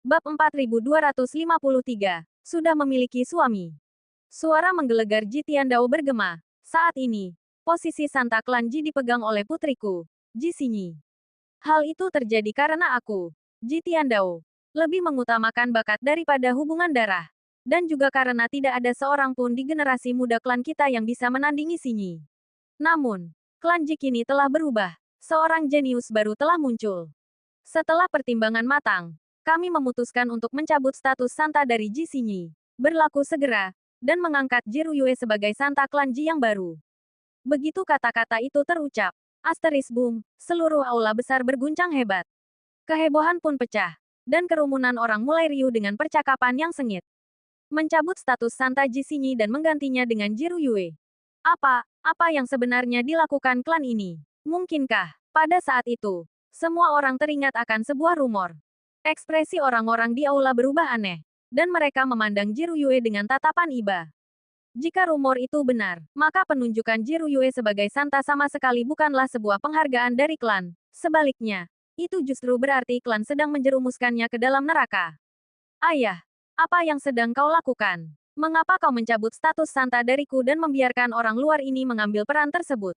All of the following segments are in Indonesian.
Bab 4253. Sudah memiliki suami. Suara menggelegar Ji Tiandao bergema. Saat ini, posisi Santa Klan Ji dipegang oleh putriku, Ji Xinyi. Hal itu terjadi karena aku, Ji Tiandao, lebih mengutamakan bakat daripada hubungan darah. Dan juga karena tidak ada seorang pun di generasi muda klan kita yang bisa menandingi Xinyi. Namun, klan Ji kini telah berubah. Seorang jenius baru telah muncul. Setelah pertimbangan matang, kami memutuskan untuk mencabut status Santa dari Ji Xinyi, berlaku segera, dan mengangkat Ji Ruyue sebagai Santa Klan Ji yang baru. Begitu kata-kata itu terucap, asteris boom, seluruh aula besar berguncang hebat. Kehebohan pun pecah, dan kerumunan orang mulai riuh dengan percakapan yang sengit. Mencabut status Santa Ji Xinyi dan menggantinya dengan Ji Ruyue. Apa yang sebenarnya dilakukan klan ini? Mungkinkah, pada saat itu, semua orang teringat akan sebuah rumor. Ekspresi orang-orang di aula berubah aneh, dan mereka memandang Ji Ruyue dengan tatapan iba. Jika rumor itu benar, maka penunjukan Ji Ruyue sebagai Santa sama sekali bukanlah sebuah penghargaan dari klan. Sebaliknya, itu justru berarti klan sedang menjerumuskannya ke dalam neraka. Ayah, apa yang sedang kau lakukan? Mengapa kau mencabut status Santa dariku dan membiarkan orang luar ini mengambil peran tersebut?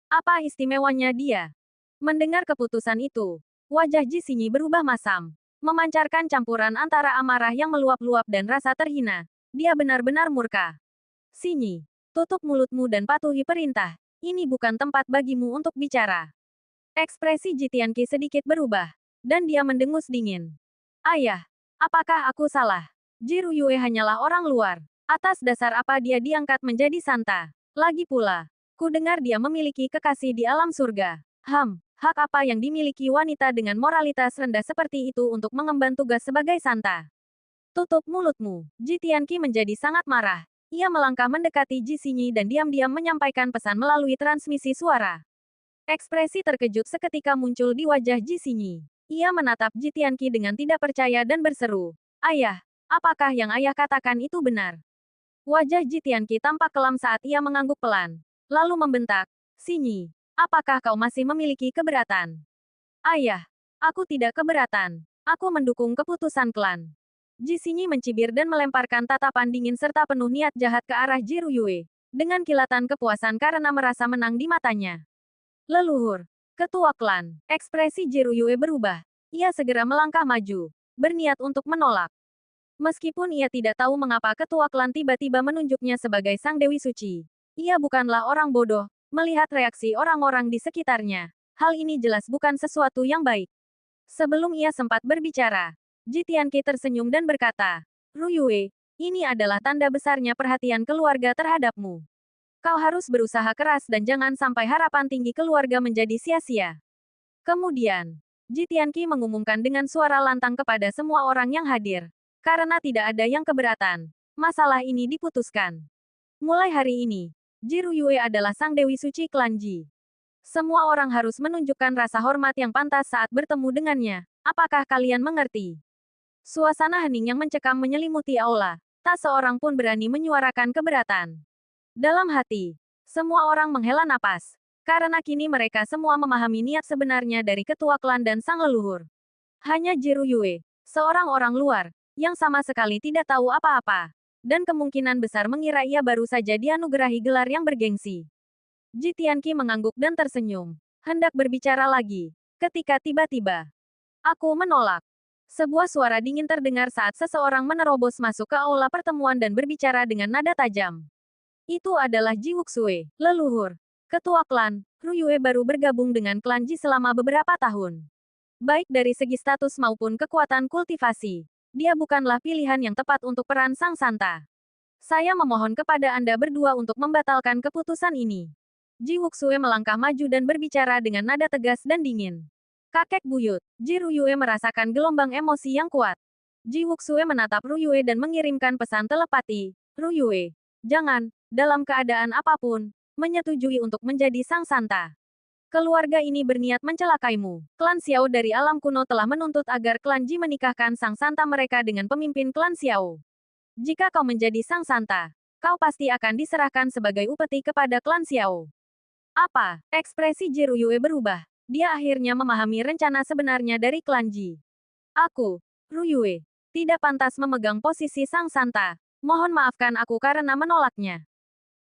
Apa istimewanya dia? Mendengar keputusan itu, wajah Ji Xinyi berubah masam. Memancarkan campuran antara amarah yang meluap-luap dan rasa terhina. Dia benar-benar murka. Xinyi, tutup mulutmu dan patuhi perintah. Ini bukan tempat bagimu untuk bicara. Ekspresi Ji Tianqi sedikit berubah, dan dia mendengus dingin. Ayah, apakah aku salah? Ji Ruyue hanyalah orang luar. Atas dasar apa dia diangkat menjadi Santa? Lagi pula, ku dengar dia memiliki kekasih di alam surga. Hak apa yang dimiliki wanita dengan moralitas rendah seperti itu untuk mengemban tugas sebagai Santa? Tutup mulutmu. Ji Tianqi menjadi sangat marah. Ia melangkah mendekati Ji Xinyi dan diam-diam menyampaikan pesan melalui transmisi suara. Ekspresi terkejut seketika muncul di wajah Ji Xinyi. Ia menatap Ji Tianqi dengan tidak percaya dan berseru, "Ayah, apakah yang ayah katakan itu benar?" Wajah Ji Tianqi tampak kelam saat ia mengangguk pelan. Lalu membentak, "Xinyi, apakah kau masih memiliki keberatan?" "Ayah, aku tidak keberatan. Aku mendukung keputusan klan." Ji Xinyi mencibir dan melemparkan tatapan dingin serta penuh niat jahat ke arah Ji Ruyue, dengan kilatan kepuasan karena merasa menang di matanya. Leluhur, ketua klan, ekspresi Ji Ruyue berubah. Ia segera melangkah maju, berniat untuk menolak. Meskipun ia tidak tahu mengapa ketua klan tiba-tiba menunjuknya sebagai Sang Dewi Suci. Ia bukanlah orang bodoh. Melihat reaksi orang-orang di sekitarnya, hal ini jelas bukan sesuatu yang baik. Sebelum ia sempat berbicara, Ji Tianqi tersenyum dan berkata, "Ruyue, ini adalah tanda besarnya perhatian keluarga terhadapmu. Kau harus berusaha keras dan jangan sampai harapan tinggi keluarga menjadi sia-sia." Kemudian, Ji Tianqi mengumumkan dengan suara lantang kepada semua orang yang hadir. Karena tidak ada yang keberatan, masalah ini diputuskan. Mulai hari ini, Ji Ruyue adalah Sang Dewi Suci Klan Ji. Semua orang harus menunjukkan rasa hormat yang pantas saat bertemu dengannya. Apakah kalian mengerti? Suasana hening yang mencekam menyelimuti aula. Tak seorang pun berani menyuarakan keberatan. Dalam hati, semua orang menghela napas. Karena kini mereka semua memahami niat sebenarnya dari ketua klan dan sang leluhur. Hanya Ji Ruyue, seorang orang luar, yang sama sekali tidak tahu apa-apa. Dan kemungkinan besar mengira ia baru saja dianugerahi gelar yang bergengsi. Ji Tianqi mengangguk dan tersenyum. Hendak berbicara lagi. Ketika tiba-tiba, "Aku menolak." Sebuah suara dingin terdengar saat seseorang menerobos masuk ke aula pertemuan dan berbicara dengan nada tajam. Itu adalah Ji Wuxue, leluhur. Ketua klan, Ruyue baru bergabung dengan klan Ji selama beberapa tahun. Baik dari segi status maupun kekuatan kultivasi, dia bukanlah pilihan yang tepat untuk peran Sang Santa. Saya memohon kepada Anda berdua untuk membatalkan keputusan ini. Ji Wuxue melangkah maju dan berbicara dengan nada tegas dan dingin. Kakek buyut, Ji Ruyue merasakan gelombang emosi yang kuat. Ji Wuxue menatap Ruyue dan mengirimkan pesan telepati. "Ruyue, jangan, dalam keadaan apapun, menyetujui untuk menjadi Sang Santa. Keluarga ini berniat mencelakaimu. Klan Xiao dari alam kuno telah menuntut agar klan Ji menikahkan Sang Santa mereka dengan pemimpin klan Xiao. Jika kau menjadi Sang Santa, kau pasti akan diserahkan sebagai upeti kepada klan Xiao." Apa? Ekspresi Ji Ruyue berubah. Dia akhirnya memahami rencana sebenarnya dari klan Ji. "Aku, Ruyue, tidak pantas memegang posisi Sang Santa. Mohon maafkan aku karena menolaknya.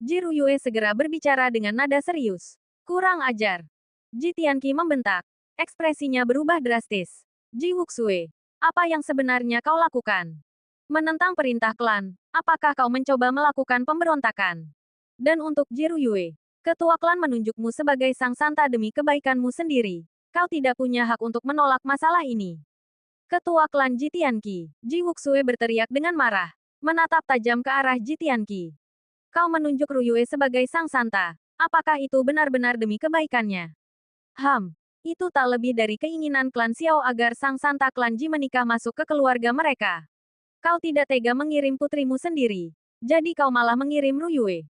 Ji Ruyue segera berbicara dengan nada serius. Kurang ajar. Ji Tianqi membentak. Ekspresinya berubah drastis. Ji Wuxue, apa yang sebenarnya kau lakukan? Menentang perintah klan, apakah kau mencoba melakukan pemberontakan? Dan untuk Ji Ruyue, ketua klan menunjukmu sebagai Sang Santa demi kebaikanmu sendiri. Kau tidak punya hak untuk menolak masalah ini. Ketua klan Ji Tianqi, Ji Wuxue berteriak dengan marah, menatap tajam ke arah Ji Tianqi. Kau menunjuk Ruyue sebagai Sang Santa. Apakah itu benar-benar demi kebaikannya? Itu tak lebih dari keinginan klan Xiao agar Sang Santa klan Ji menikah masuk ke keluarga mereka. Kau tidak tega mengirim putrimu sendiri. Jadi kau malah mengirim Ruyue.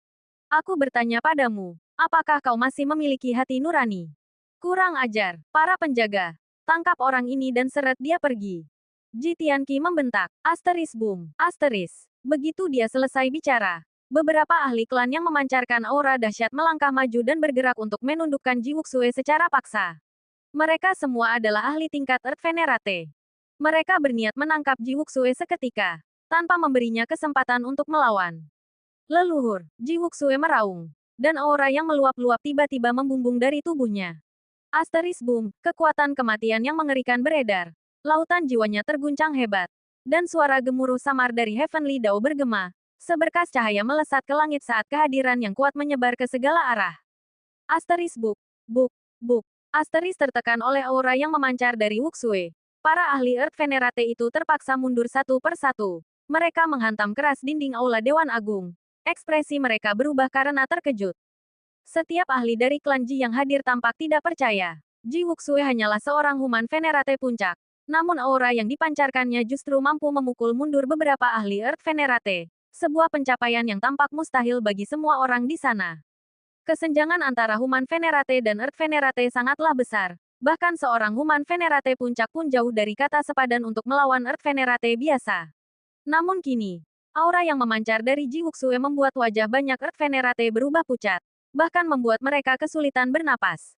Aku bertanya padamu, apakah kau masih memiliki hati nurani? Kurang ajar, para penjaga. Tangkap orang ini dan seret dia pergi. Ji Tianqi membentak, asteris boom, asteris. Begitu dia selesai bicara, beberapa ahli klan yang memancarkan aura dahsyat melangkah maju dan bergerak untuk menundukkan Ji Wuxue secara paksa. Mereka semua adalah ahli tingkat Earth Venerate. Mereka berniat menangkap Ji Wuxue seketika, tanpa memberinya kesempatan untuk melawan. Leluhur, Ji Wuxue meraung, dan aura yang meluap-luap tiba-tiba membumbung dari tubuhnya. Asteris boom, kekuatan kematian yang mengerikan beredar. Lautan jiwanya terguncang hebat. Dan suara gemuruh samar dari Heavenly Dao bergema. Seberkas cahaya melesat ke langit saat kehadiran yang kuat menyebar ke segala arah. Asteris buk, buk, buk. Asteris tertekan oleh aura yang memancar dari Wuxue. Para ahli Earth Venerate itu terpaksa mundur satu per satu. Mereka menghantam keras dinding aula Dewan Agung. Ekspresi mereka berubah karena terkejut. Setiap ahli dari klan Ji yang hadir tampak tidak percaya. Ji Wuxue hanyalah seorang Human Venerate puncak. Namun aura yang dipancarkannya justru mampu memukul mundur beberapa ahli Earth Venerate. Sebuah pencapaian yang tampak mustahil bagi semua orang di sana. Kesenjangan antara Human Venerate dan Earth Venerate sangatlah besar. Bahkan seorang Human Venerate puncak pun jauh dari kata sepadan untuk melawan Earth Venerate biasa. Namun kini, aura yang memancar dari Ji Wuxue membuat wajah banyak Earth Venerate berubah pucat. Bahkan membuat mereka kesulitan bernapas.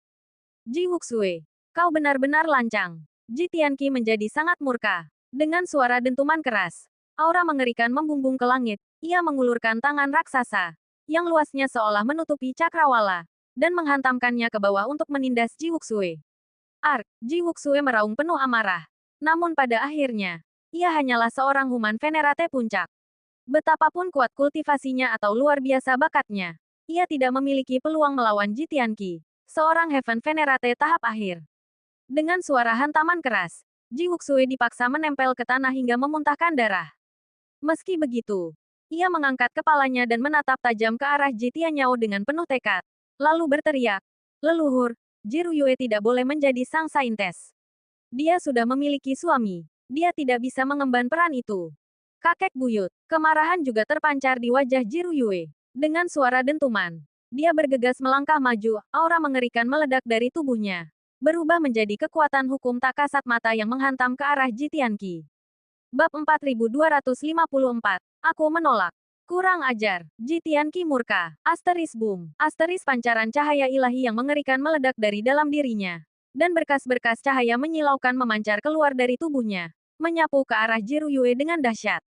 Ji Wuxue, kau benar-benar lancang. Ji Tianqi menjadi sangat murka. Dengan suara dentuman keras, aura mengerikan membumbung ke langit. Ia mengulurkan tangan raksasa, yang luasnya seolah menutupi cakrawala, dan menghantamkannya ke bawah untuk menindas Ji Wuxue. Ji Wuxue meraung penuh amarah. Namun pada akhirnya, ia hanyalah seorang Human Venerate puncak. Betapapun kuat kultivasinya atau luar biasa bakatnya, ia tidak memiliki peluang melawan Ji Tianqi, seorang Heaven Venerate tahap akhir. Dengan suara hantaman keras, Ji Wuxue dipaksa menempel ke tanah hingga memuntahkan darah. Meski begitu, ia mengangkat kepalanya dan menatap tajam ke arah Ji Tianyao dengan penuh tekad. Lalu berteriak, leluhur, Ji Ruyue tidak boleh menjadi sang saintes. Dia sudah memiliki suami. Dia tidak bisa mengemban peran itu. Kakek buyut, kemarahan juga terpancar di wajah Ji Ruyue. Dengan suara dentuman, dia bergegas melangkah maju, aura mengerikan meledak dari tubuhnya. Berubah menjadi kekuatan hukum tak kasat mata yang menghantam ke arah Ji Tianqi. Bab 4254. Aku menolak. Kurang ajar. Ji Tianqi murka. Asteris boom. Asteris pancaran cahaya ilahi yang mengerikan meledak dari dalam dirinya. Dan berkas-berkas cahaya menyilaukan memancar keluar dari tubuhnya. Menyapu ke arah Ji Ruyue dengan dahsyat.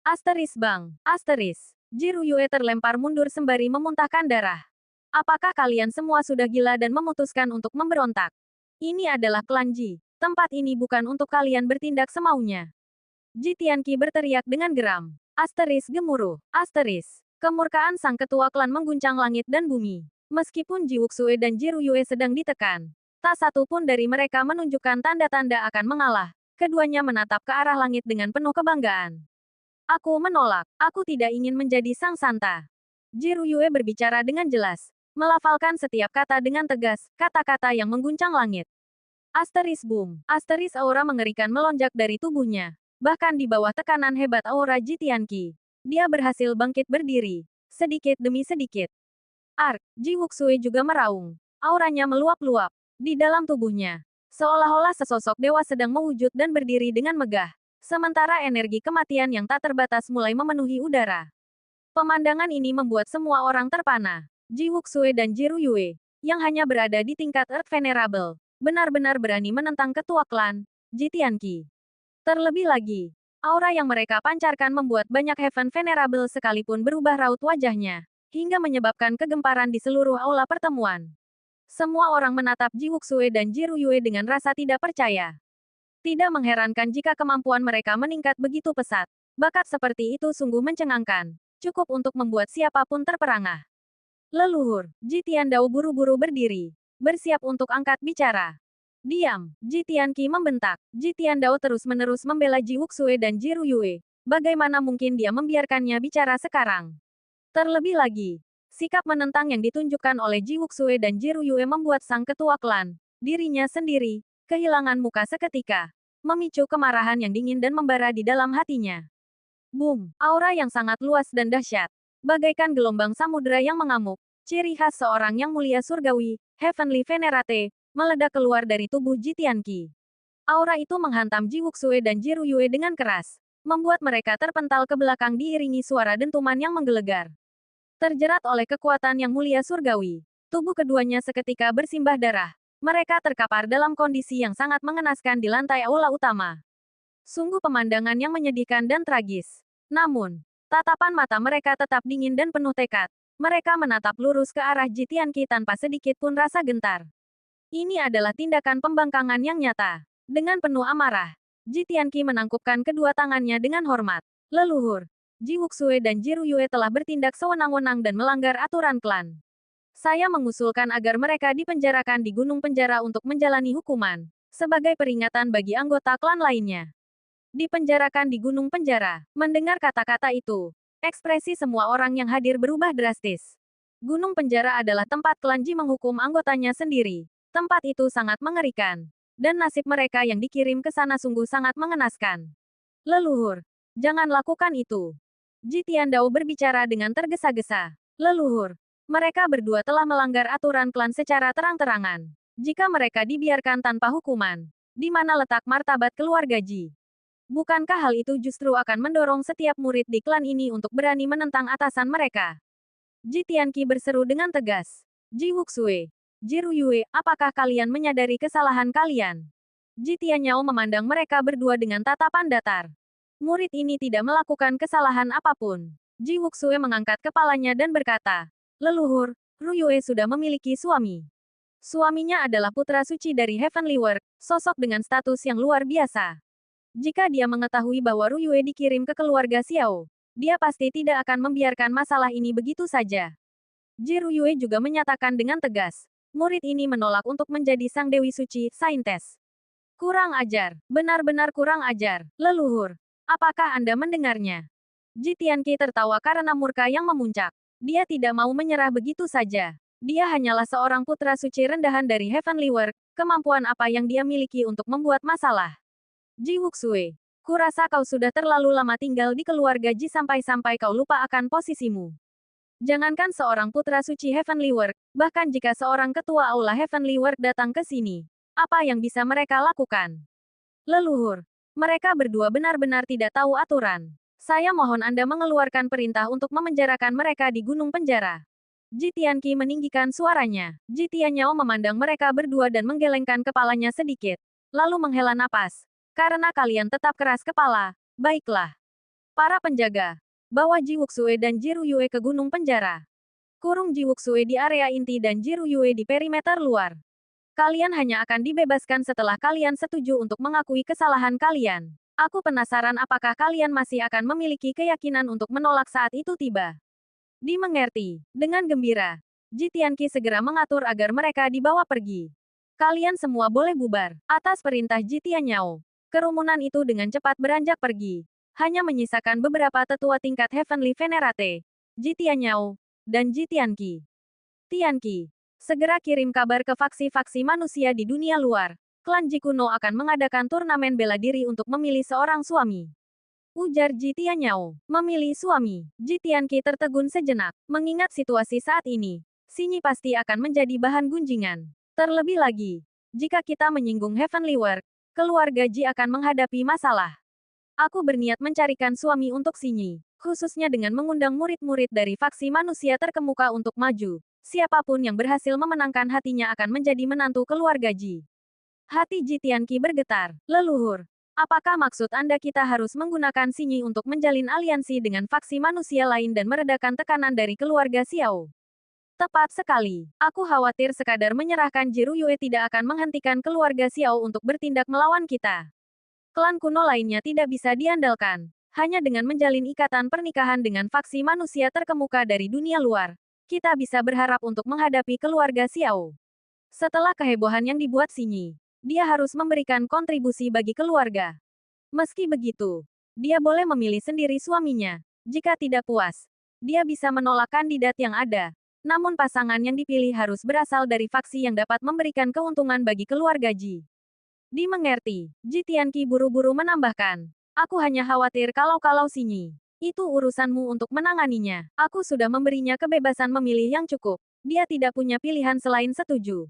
Asteris bang. Asteris. Ji Ruyue terlempar mundur sembari memuntahkan darah. Apakah kalian semua sudah gila dan memutuskan untuk memberontak? Ini adalah klan Ji. Tempat ini bukan untuk kalian bertindak semaunya. Ji Tianqi berteriak dengan geram. Asteris gemuruh. Asteris. Kemurkaan sang ketua klan mengguncang langit dan bumi. Meskipun Ji Wuxue dan Ji Ruyue sedang ditekan, tak satu pun dari mereka menunjukkan tanda-tanda akan mengalah. Keduanya menatap ke arah langit dengan penuh kebanggaan. Aku menolak. Aku tidak ingin menjadi sang santa. Ji Ruyue berbicara dengan jelas, melafalkan setiap kata dengan tegas, kata-kata yang mengguncang langit. Asteris boom. Asteris aura mengerikan melonjak dari tubuhnya. Bahkan di bawah tekanan hebat aura Ji Tianqi, dia berhasil bangkit berdiri, sedikit demi sedikit. Ji Wuxue juga meraung. Auranya meluap-luap di dalam tubuhnya. Seolah-olah sesosok dewa sedang mewujud dan berdiri dengan megah. Sementara energi kematian yang tak terbatas mulai memenuhi udara. Pemandangan ini membuat semua orang terpana. Ji Wuxue dan Ji Ruyue, yang hanya berada di tingkat Earth Venerable, benar-benar berani menentang ketua klan, Ji Tianqi. Terlebih lagi, Aura yang mereka pancarkan membuat banyak Heaven Venerable sekalipun berubah raut wajahnya, hingga menyebabkan kegemparan di seluruh aula pertemuan. Semua orang menatap Ji Wuxue dan Ji Ruyue dengan rasa tidak percaya. Tidak mengherankan jika kemampuan mereka meningkat begitu pesat. Bakat seperti itu sungguh mencengangkan, cukup untuk membuat siapapun terperangah. Leluhur, Ji Tiandao buru-buru berdiri, bersiap untuk angkat bicara. Diam, Ji Tianqi membentak. Ji Tiandao terus-menerus membela Ji Wuxue dan Ji Ruyue. Bagaimana mungkin dia membiarkannya bicara sekarang? Terlebih lagi, sikap menentang yang ditunjukkan oleh Ji Wuxue dan Ji Ruyue membuat sang ketua klan, dirinya sendiri, kehilangan muka seketika, memicu kemarahan yang dingin dan membara di dalam hatinya. Boom! Aura yang sangat luas dan dahsyat, bagaikan gelombang samudera yang mengamuk, ciri khas seorang yang mulia surgawi, Heavenly Venerate, meledak keluar dari tubuh Ji Tianqi. Aura itu menghantam Ji Wuxue dan Ji Ruyue dengan keras, membuat mereka terpental ke belakang diiringi suara dentuman yang menggelegar. Terjerat oleh kekuatan yang mulia surgawi, tubuh keduanya seketika bersimbah darah. Mereka terkapar dalam kondisi yang sangat mengenaskan di lantai aula utama. Sungguh pemandangan yang menyedihkan dan tragis. Namun, tatapan mata mereka tetap dingin dan penuh tekad. Mereka menatap lurus ke arah Ji Tianqi tanpa sedikit pun rasa gentar. Ini adalah tindakan pembangkangan yang nyata. Dengan penuh amarah, Ji Tianqi menangkupkan kedua tangannya dengan hormat. Leluhur, Ji Wuxue dan Ji Ruyue telah bertindak sewenang-wenang dan melanggar aturan klan. Saya mengusulkan agar mereka dipenjarakan di gunung penjara untuk menjalani hukuman, sebagai peringatan bagi anggota klan lainnya. Dipenjarakan di gunung penjara. Mendengar kata-kata itu, ekspresi semua orang yang hadir berubah drastis. Gunung penjara adalah tempat klan Ji menghukum anggotanya sendiri. Tempat itu sangat mengerikan. Dan nasib mereka yang dikirim ke sana sungguh sangat mengenaskan. Leluhur, jangan lakukan itu. Ji Tiandao berbicara dengan tergesa-gesa. Leluhur, mereka berdua telah melanggar aturan klan secara terang-terangan. Jika mereka dibiarkan tanpa hukuman, di mana letak martabat keluarga Ji? Bukankah hal itu justru akan mendorong setiap murid di klan ini untuk berani menentang atasan mereka? Ji Tianqi berseru dengan tegas. Ji Wuxue, Ji Ruyue, apakah kalian menyadari kesalahan kalian? Ji Tianyao memandang mereka berdua dengan tatapan datar. Murid ini tidak melakukan kesalahan apapun. Ji Wuxue mengangkat kepalanya dan berkata, Leluhur, Ruyue sudah memiliki suami. Suaminya adalah putra suci dari Heavenly World, sosok dengan status yang luar biasa. Jika dia mengetahui bahwa Ruyue dikirim ke keluarga Xiao, dia pasti tidak akan membiarkan masalah ini begitu saja. Ji Ruyue juga menyatakan dengan tegas, murid ini menolak untuk menjadi sang Dewi Suci, Saintes. Kurang ajar, benar-benar kurang ajar, leluhur. Apakah Anda mendengarnya? Ji Tianqi tertawa karena murka yang memuncak. Dia tidak mau menyerah begitu saja. Dia hanyalah seorang putra suci rendahan dari Heavenly World. Kemampuan apa yang dia miliki untuk membuat masalah? Ji Wuxue, kurasa kau sudah terlalu lama tinggal di keluarga Ji sampai-sampai kau lupa akan posisimu. Jangankan seorang putra suci Heavenly World, bahkan jika seorang ketua aula Heavenly World datang ke sini, apa yang bisa mereka lakukan? Leluhur, mereka berdua benar-benar tidak tahu aturan. Saya mohon Anda mengeluarkan perintah untuk memenjarakan mereka di gunung penjara. Ji Tianqi meninggikan suaranya. Ji Tianyao memandang mereka berdua dan menggelengkan kepalanya sedikit. Lalu menghela napas. Karena kalian tetap keras kepala, baiklah. Para penjaga, bawa Ji Wuxue dan Ji Ruyue ke gunung penjara. Kurung Ji Wuxue di area inti dan Ji Ruyue di perimeter luar. Kalian hanya akan dibebaskan setelah kalian setuju untuk mengakui kesalahan kalian. Aku penasaran apakah kalian masih akan memiliki keyakinan untuk menolak saat itu tiba. Dimengerti. Dengan gembira, Ji Tianqi segera mengatur agar mereka dibawa pergi. Kalian semua boleh bubar. Atas perintah Ji Tianyao, kerumunan itu dengan cepat beranjak pergi. Hanya menyisakan beberapa tetua tingkat Heavenly Venerate, Ji Tianyao, dan Ji Tianqi. Tianqi, segera kirim kabar ke faksi-faksi manusia di dunia luar. Klan Ji kuno akan mengadakan turnamen bela diri untuk memilih seorang suami. Ujar Ji Tianyao. Memilih suami. Ji Tianqi tertegun sejenak. Mengingat situasi saat ini, Xinyi pasti akan menjadi bahan gunjingan. Terlebih lagi, jika kita menyinggung Heavenly World, keluarga Ji akan menghadapi masalah. Aku berniat mencarikan suami untuk Xinyi, khususnya dengan mengundang murid-murid dari faksi manusia terkemuka untuk maju. Siapapun yang berhasil memenangkan hatinya akan menjadi menantu keluarga Ji. Hati Ji Tianqi bergetar. Leluhur, Apakah maksud Anda kita harus menggunakan Sinyi untuk menjalin aliansi dengan faksi manusia lain dan meredakan tekanan dari keluarga Xiao? Tepat sekali. Aku khawatir sekadar menyerahkan Jiruyue tidak akan menghentikan keluarga Xiao untuk bertindak melawan kita. Klan kuno lainnya tidak bisa diandalkan. Hanya dengan menjalin ikatan pernikahan dengan faksi manusia terkemuka dari dunia luar, kita bisa berharap untuk menghadapi keluarga Xiao. Setelah kehebohan yang dibuat Sinyi, dia harus memberikan kontribusi bagi keluarga. Meski begitu, dia boleh memilih sendiri suaminya. Jika tidak puas, dia bisa menolak kandidat yang ada. Namun pasangan yang dipilih harus berasal dari faksi yang dapat memberikan keuntungan bagi keluarga Ji. Dimengerti, Ji Tianqi buru-buru menambahkan. Aku hanya khawatir kalau Sinyi. Itu urusanmu untuk menanganinya. Aku sudah memberinya kebebasan memilih yang cukup. Dia tidak punya pilihan selain setuju.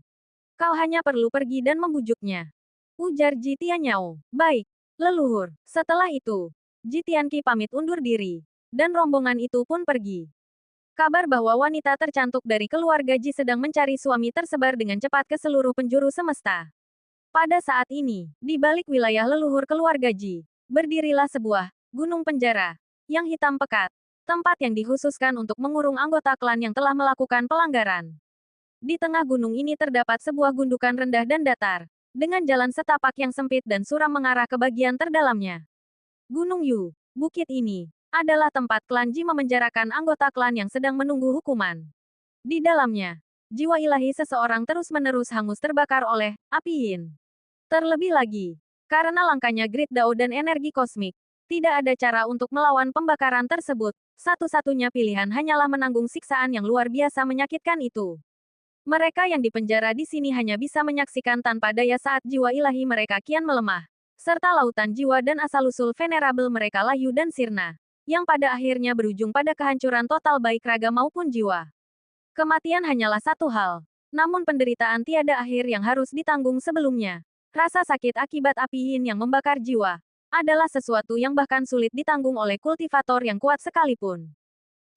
Kau hanya perlu pergi dan membujuknya. Ujar Ji Tianyao. Baik, leluhur. Setelah itu, Ji Tianqi pamit undur diri. Dan rombongan itu pun pergi. Kabar bahwa wanita tercantik dari keluarga Ji sedang mencari suami tersebar dengan cepat ke seluruh penjuru semesta. Pada saat ini, di balik wilayah leluhur keluarga Ji, berdirilah sebuah gunung penjara yang hitam pekat, tempat yang dikhususkan untuk mengurung anggota klan yang telah melakukan pelanggaran. Di tengah gunung ini terdapat sebuah gundukan rendah dan datar, dengan jalan setapak yang sempit dan suram mengarah ke bagian terdalamnya. Gunung Yu, bukit ini, adalah tempat klan Ji memenjarakan anggota klan yang sedang menunggu hukuman. Di dalamnya, jiwa ilahi seseorang terus-menerus hangus terbakar oleh api yin. Terlebih lagi, karena langkanya grid Dao dan energi kosmik, tidak ada cara untuk melawan pembakaran tersebut. Satu-satunya pilihan hanyalah menanggung siksaan yang luar biasa menyakitkan itu. Mereka yang dipenjara di sini hanya bisa menyaksikan tanpa daya saat jiwa ilahi mereka kian melemah, serta lautan jiwa dan asal-usul venerabel mereka layu dan sirna, yang pada akhirnya berujung pada kehancuran total baik raga maupun jiwa. Kematian hanyalah satu hal, namun penderitaan tiada akhir yang harus ditanggung sebelumnya. Rasa sakit akibat api yin yang membakar jiwa adalah sesuatu yang bahkan sulit ditanggung oleh kultivator yang kuat sekalipun.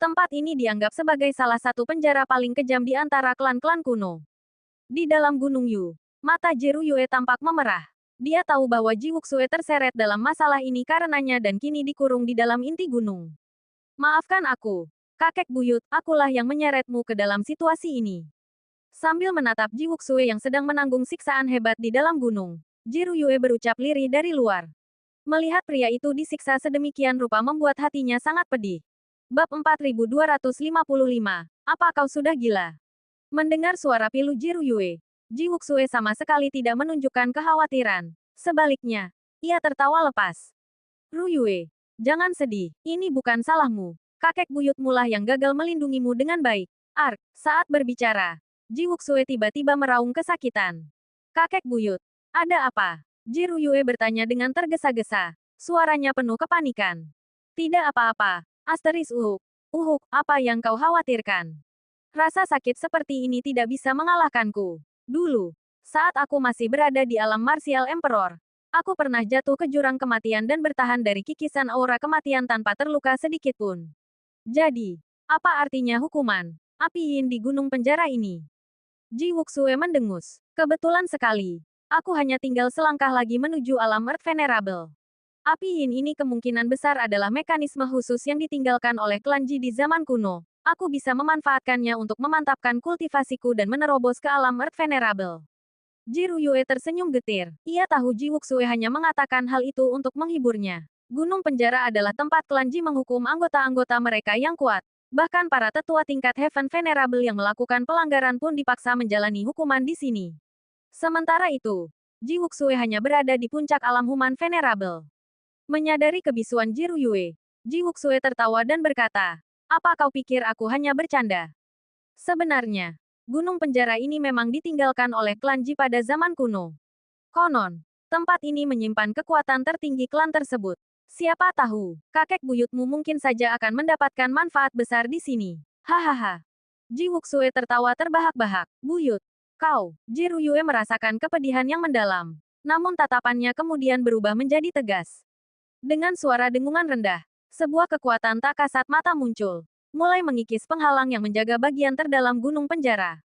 Tempat ini dianggap sebagai salah satu penjara paling kejam di antara klan-klan kuno. Di dalam Gunung Yu, mata Jiruyue tampak memerah. Dia tahu bahwa Ji Wuxue terseret dalam masalah ini karenanya dan kini dikurung di dalam inti gunung. Maafkan aku, kakek buyut, akulah yang menyeretmu ke dalam situasi ini. Sambil menatap Ji Wuxue yang sedang menanggung siksaan hebat di dalam gunung, Jiruyue berucap lirih dari luar. Melihat pria itu disiksa sedemikian rupa membuat hatinya sangat pedih. Bab 4255. Apa kau sudah gila? Mendengar suara pilu Jiruyue, Ji Wuxue sama sekali tidak menunjukkan kekhawatiran. Sebaliknya, ia tertawa lepas. Ruyue, jangan sedih. Ini bukan salahmu. Kakek buyutmu lah yang gagal melindungimu dengan baik. Saat berbicara, Ji Wuxue tiba-tiba meraung kesakitan. Kakek buyut, ada apa? Jiruyue bertanya dengan tergesa-gesa. Suaranya penuh kepanikan. Tidak apa-apa. Apa yang kau khawatirkan? Rasa sakit seperti ini tidak bisa mengalahkanku. Dulu, saat aku masih berada di alam martial emperor, aku pernah jatuh ke jurang kematian dan bertahan dari kikisan aura kematian tanpa terluka sedikit pun. Jadi, apa artinya hukuman api yin di gunung penjara ini? Ji Wuxue mendengus. Kebetulan sekali, aku hanya tinggal selangkah lagi menuju alam Earth Venerable. Api yin ini kemungkinan besar adalah mekanisme khusus yang ditinggalkan oleh klan Ji di zaman kuno. Aku bisa memanfaatkannya untuk memantapkan kultivasiku dan menerobos ke alam Earth Venerable. Jiruyue tersenyum getir. Ia tahu Ji Wuxue hanya mengatakan hal itu untuk menghiburnya. Gunung penjara adalah tempat klan Ji menghukum anggota-anggota mereka yang kuat. Bahkan para tetua tingkat Heaven Venerable yang melakukan pelanggaran pun dipaksa menjalani hukuman di sini. Sementara itu, Ji Wuxue hanya berada di puncak alam Human Venerable. Menyadari kebisuan Jiruyue, Ji Wuxue tertawa dan berkata, apa kau pikir aku hanya bercanda? Sebenarnya, gunung penjara ini memang ditinggalkan oleh klan Ji pada zaman kuno. Konon, tempat ini menyimpan kekuatan tertinggi klan tersebut. Siapa tahu, kakek buyutmu mungkin saja akan mendapatkan manfaat besar di sini. Hahaha. Ji Wuxue tertawa terbahak-bahak. Buyut, kau. Jiruyue merasakan kepedihan yang mendalam. Namun tatapannya kemudian berubah menjadi tegas. Dengan suara dengungan rendah, sebuah kekuatan tak kasat mata muncul, mulai mengikis penghalang yang menjaga bagian terdalam gunung penjara.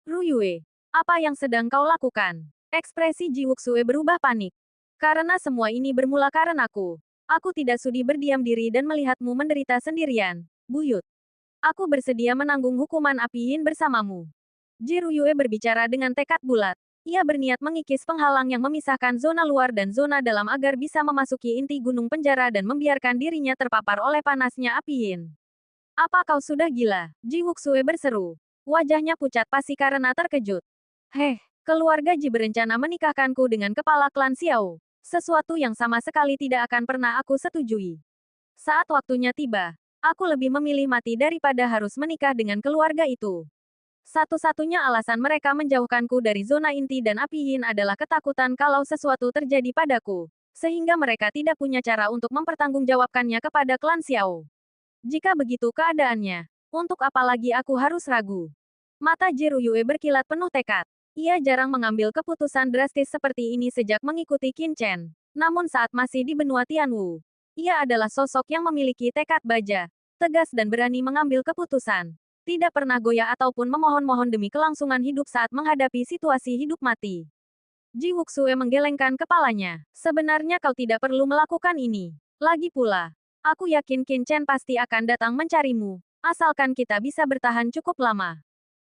Ruyue, apa yang sedang kau lakukan? Ekspresi Ji Wuxue berubah panik. Karena semua ini bermula karenaku. Aku tidak sudi berdiam diri dan melihatmu menderita sendirian, buyut. Aku bersedia menanggung hukuman api yin bersamamu. Jiruyue berbicara dengan tekad bulat. Ia berniat mengikis penghalang yang memisahkan zona luar dan zona dalam agar bisa memasuki inti gunung penjara dan membiarkan dirinya terpapar oleh panasnya api yin. Apa kau sudah gila? Ji Wuxue berseru. Wajahnya pucat pasi karena terkejut. Keluarga Ji berencana menikahkanku dengan kepala klan Xiao. Sesuatu yang sama sekali tidak akan pernah aku setujui. Saat waktunya tiba, aku lebih memilih mati daripada harus menikah dengan keluarga itu. Satu-satunya alasan mereka menjauhkanku dari zona inti dan api yin adalah ketakutan kalau sesuatu terjadi padaku, sehingga mereka tidak punya cara untuk mempertanggungjawabkannya kepada klan Xiao. Jika begitu keadaannya, untuk apa lagi aku harus ragu? Mata Jiruyue berkilat penuh tekad. Ia jarang mengambil keputusan drastis seperti ini sejak mengikuti Qin Chen. Namun saat masih di benua Tianwu, ia adalah sosok yang memiliki tekad baja, tegas dan berani mengambil keputusan. Tidak pernah goyah ataupun memohon-mohon demi kelangsungan hidup saat menghadapi situasi hidup mati. Ji Wuxue menggelengkan kepalanya. Sebenarnya kau tidak perlu melakukan ini. Lagi pula, aku yakin Qin Chen pasti akan datang mencarimu, asalkan kita bisa bertahan cukup lama.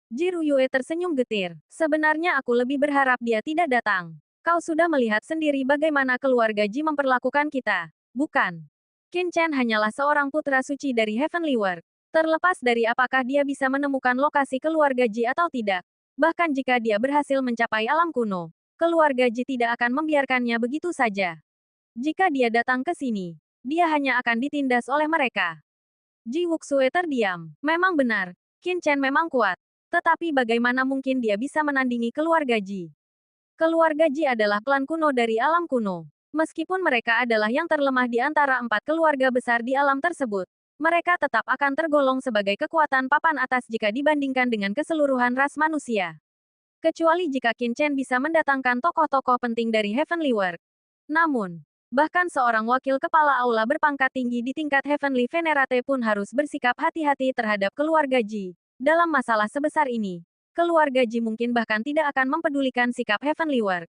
Jiruyue tersenyum getir. Sebenarnya aku lebih berharap dia tidak datang. Kau sudah melihat sendiri bagaimana keluarga Ji memperlakukan kita, bukan? Qin Chen hanyalah seorang putra suci dari Heavenly World. Terlepas dari apakah dia bisa menemukan lokasi keluarga Ji atau tidak, bahkan jika dia berhasil mencapai alam kuno, keluarga Ji tidak akan membiarkannya begitu saja. Jika dia datang ke sini, dia hanya akan ditindas oleh mereka. Ji Wuxue terdiam. Memang benar, Qin Chen memang kuat. Tetapi bagaimana mungkin dia bisa menandingi keluarga Ji? Keluarga Ji adalah klan kuno dari alam kuno. Meskipun mereka adalah yang terlemah di antara 4 keluarga besar di alam tersebut, mereka tetap akan tergolong sebagai kekuatan papan atas jika dibandingkan dengan keseluruhan ras manusia. Kecuali jika Qin Chen bisa mendatangkan tokoh-tokoh penting dari Heavenly World. Namun, bahkan seorang wakil kepala aula berpangkat tinggi di tingkat Heavenly Venerate pun harus bersikap hati-hati terhadap keluarga Ji. Dalam masalah sebesar ini, keluarga Ji mungkin bahkan tidak akan mempedulikan sikap Heavenly World.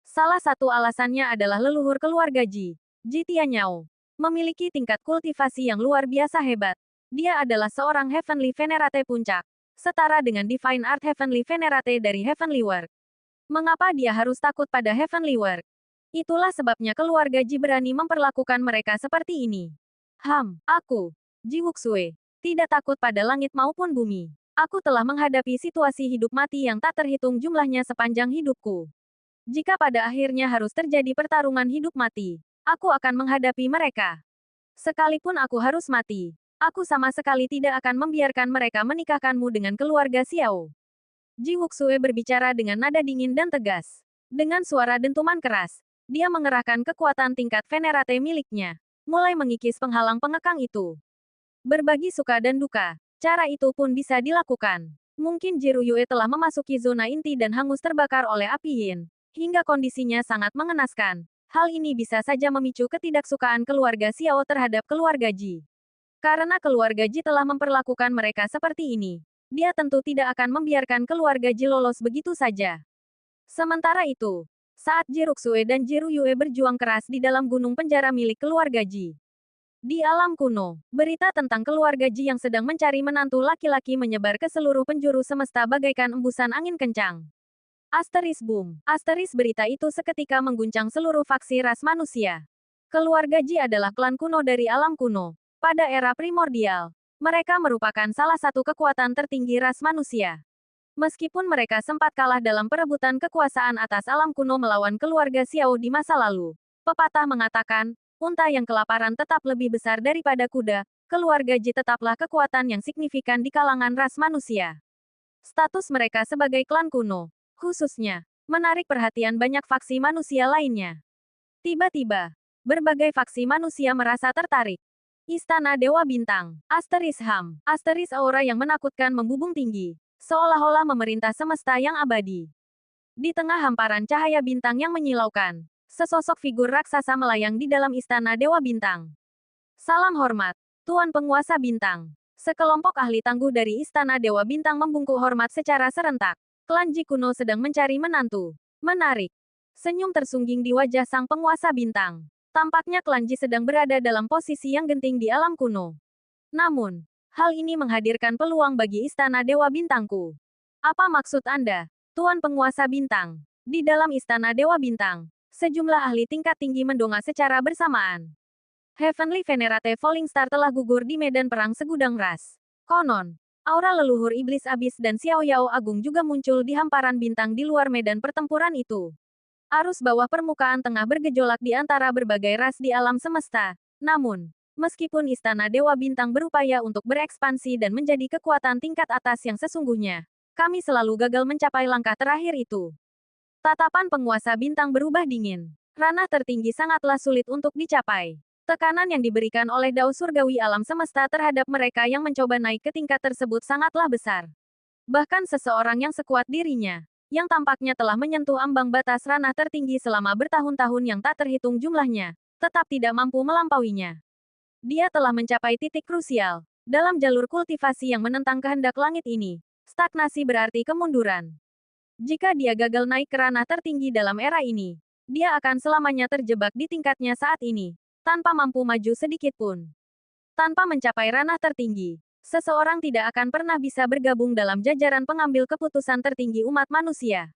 Salah satu alasannya adalah leluhur keluarga Ji, Ji Tianyao, memiliki tingkat kultivasi yang luar biasa hebat. Dia adalah seorang Heavenly Venerate puncak, setara dengan Divine Art Heavenly Venerate dari Heavenly World. Mengapa dia harus takut pada Heavenly World? Itulah sebabnya keluarga Ji berani memperlakukan mereka seperti ini. Aku, Ji Wuxue, tidak takut pada langit maupun bumi. Aku telah menghadapi situasi hidup mati yang tak terhitung jumlahnya sepanjang hidupku. Jika pada akhirnya harus terjadi pertarungan hidup mati, aku akan menghadapi mereka. Sekalipun aku harus mati, aku sama sekali tidak akan membiarkan mereka menikahkanmu dengan keluarga Xiao. Ji Wuxue berbicara dengan nada dingin dan tegas. Dengan suara dentuman keras, dia mengerahkan kekuatan tingkat Venerate miliknya, mulai mengikis penghalang pengekang itu. Berbagi suka dan duka, cara itu pun bisa dilakukan. Mungkin Jiruyue telah memasuki zona inti dan hangus terbakar oleh api yin, hingga kondisinya sangat mengenaskan. Hal ini bisa saja memicu ketidaksukaan keluarga Xiao terhadap keluarga Ji. Karena keluarga Ji telah memperlakukan mereka seperti ini, dia tentu tidak akan membiarkan keluarga Ji lolos begitu saja. Sementara itu, saat Ji Ruxue dan Jiruyue berjuang keras di dalam gunung penjara milik keluarga Ji. Di alam kuno, berita tentang keluarga Ji yang sedang mencari menantu laki-laki menyebar ke seluruh penjuru semesta bagaikan embusan angin kencang. Asteris boom. Asteris berita itu seketika mengguncang seluruh faksi ras manusia. Keluarga Ji adalah klan kuno dari alam kuno. Pada era primordial, mereka merupakan salah satu kekuatan tertinggi ras manusia. Meskipun mereka sempat kalah dalam perebutan kekuasaan atas alam kuno melawan keluarga Xiao di masa lalu, pepatah mengatakan, unta yang kelaparan tetap lebih besar daripada kuda. Keluarga Ji tetaplah kekuatan yang signifikan di kalangan ras manusia. Status mereka sebagai klan kuno, khususnya, menarik perhatian banyak faksi manusia lainnya. Tiba-tiba, berbagai faksi manusia merasa tertarik. Istana Dewa Bintang, Asteris Ham, Asteris aura yang menakutkan membubung tinggi, seolah-olah memerintah semesta yang abadi. Di tengah hamparan cahaya bintang yang menyilaukan, sesosok figur raksasa melayang di dalam Istana Dewa Bintang. Salam hormat, Tuan Penguasa Bintang. Sekelompok ahli tangguh dari Istana Dewa Bintang membungkuk hormat secara serentak. Klan Ji kuno sedang mencari menantu. Menarik. Senyum tersungging di wajah sang penguasa bintang. Tampaknya klan Ji sedang berada dalam posisi yang genting di alam kuno. Namun, hal ini menghadirkan peluang bagi Istana Dewa Bintangku. Apa maksud Anda, Tuan Penguasa Bintang? Di dalam Istana Dewa Bintang, sejumlah ahli tingkat tinggi mendongak secara bersamaan. Heavenly Venerate Falling Star telah gugur di medan perang segudang ras. Konon, aura leluhur iblis abis dan Xiao Yao Agung juga muncul di hamparan bintang di luar medan pertempuran itu. Arus bawah permukaan tengah bergejolak di antara berbagai ras di alam semesta. Namun, meskipun Istana Dewa Bintang berupaya untuk berekspansi dan menjadi kekuatan tingkat atas yang sesungguhnya, kami selalu gagal mencapai langkah terakhir itu. Tatapan penguasa bintang berubah dingin. Ranah tertinggi sangatlah sulit untuk dicapai. Tekanan yang diberikan oleh Dao Surgawi alam semesta terhadap mereka yang mencoba naik ke tingkat tersebut sangatlah besar. Bahkan seseorang yang sekuat dirinya, yang tampaknya telah menyentuh ambang batas ranah tertinggi selama bertahun-tahun yang tak terhitung jumlahnya, tetap tidak mampu melampauinya. Dia telah mencapai titik krusial dalam jalur kultivasi yang menentang kehendak langit ini. Stagnasi berarti kemunduran. Jika dia gagal naik ke ranah tertinggi dalam era ini, dia akan selamanya terjebak di tingkatnya saat ini, tanpa mampu maju sedikit pun. Tanpa mencapai ranah tertinggi, seseorang tidak akan pernah bisa bergabung dalam jajaran pengambil keputusan tertinggi umat manusia.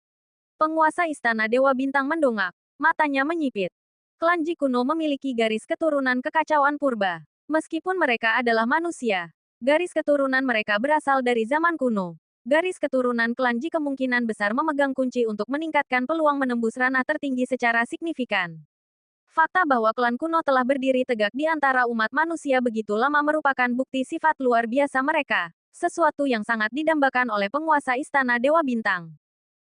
Penguasa Istana Dewa Bintang mendongak, matanya menyipit. Klan Ji kuno memiliki garis keturunan kekacauan purba. Meskipun mereka adalah manusia, garis keturunan mereka berasal dari zaman kuno. Garis keturunan klan Ji kemungkinan besar memegang kunci untuk meningkatkan peluang menembus ranah tertinggi secara signifikan. Fakta bahwa klan kuno telah berdiri tegak di antara umat manusia begitu lama merupakan bukti sifat luar biasa mereka, sesuatu yang sangat didambakan oleh penguasa Istana Dewa Bintang.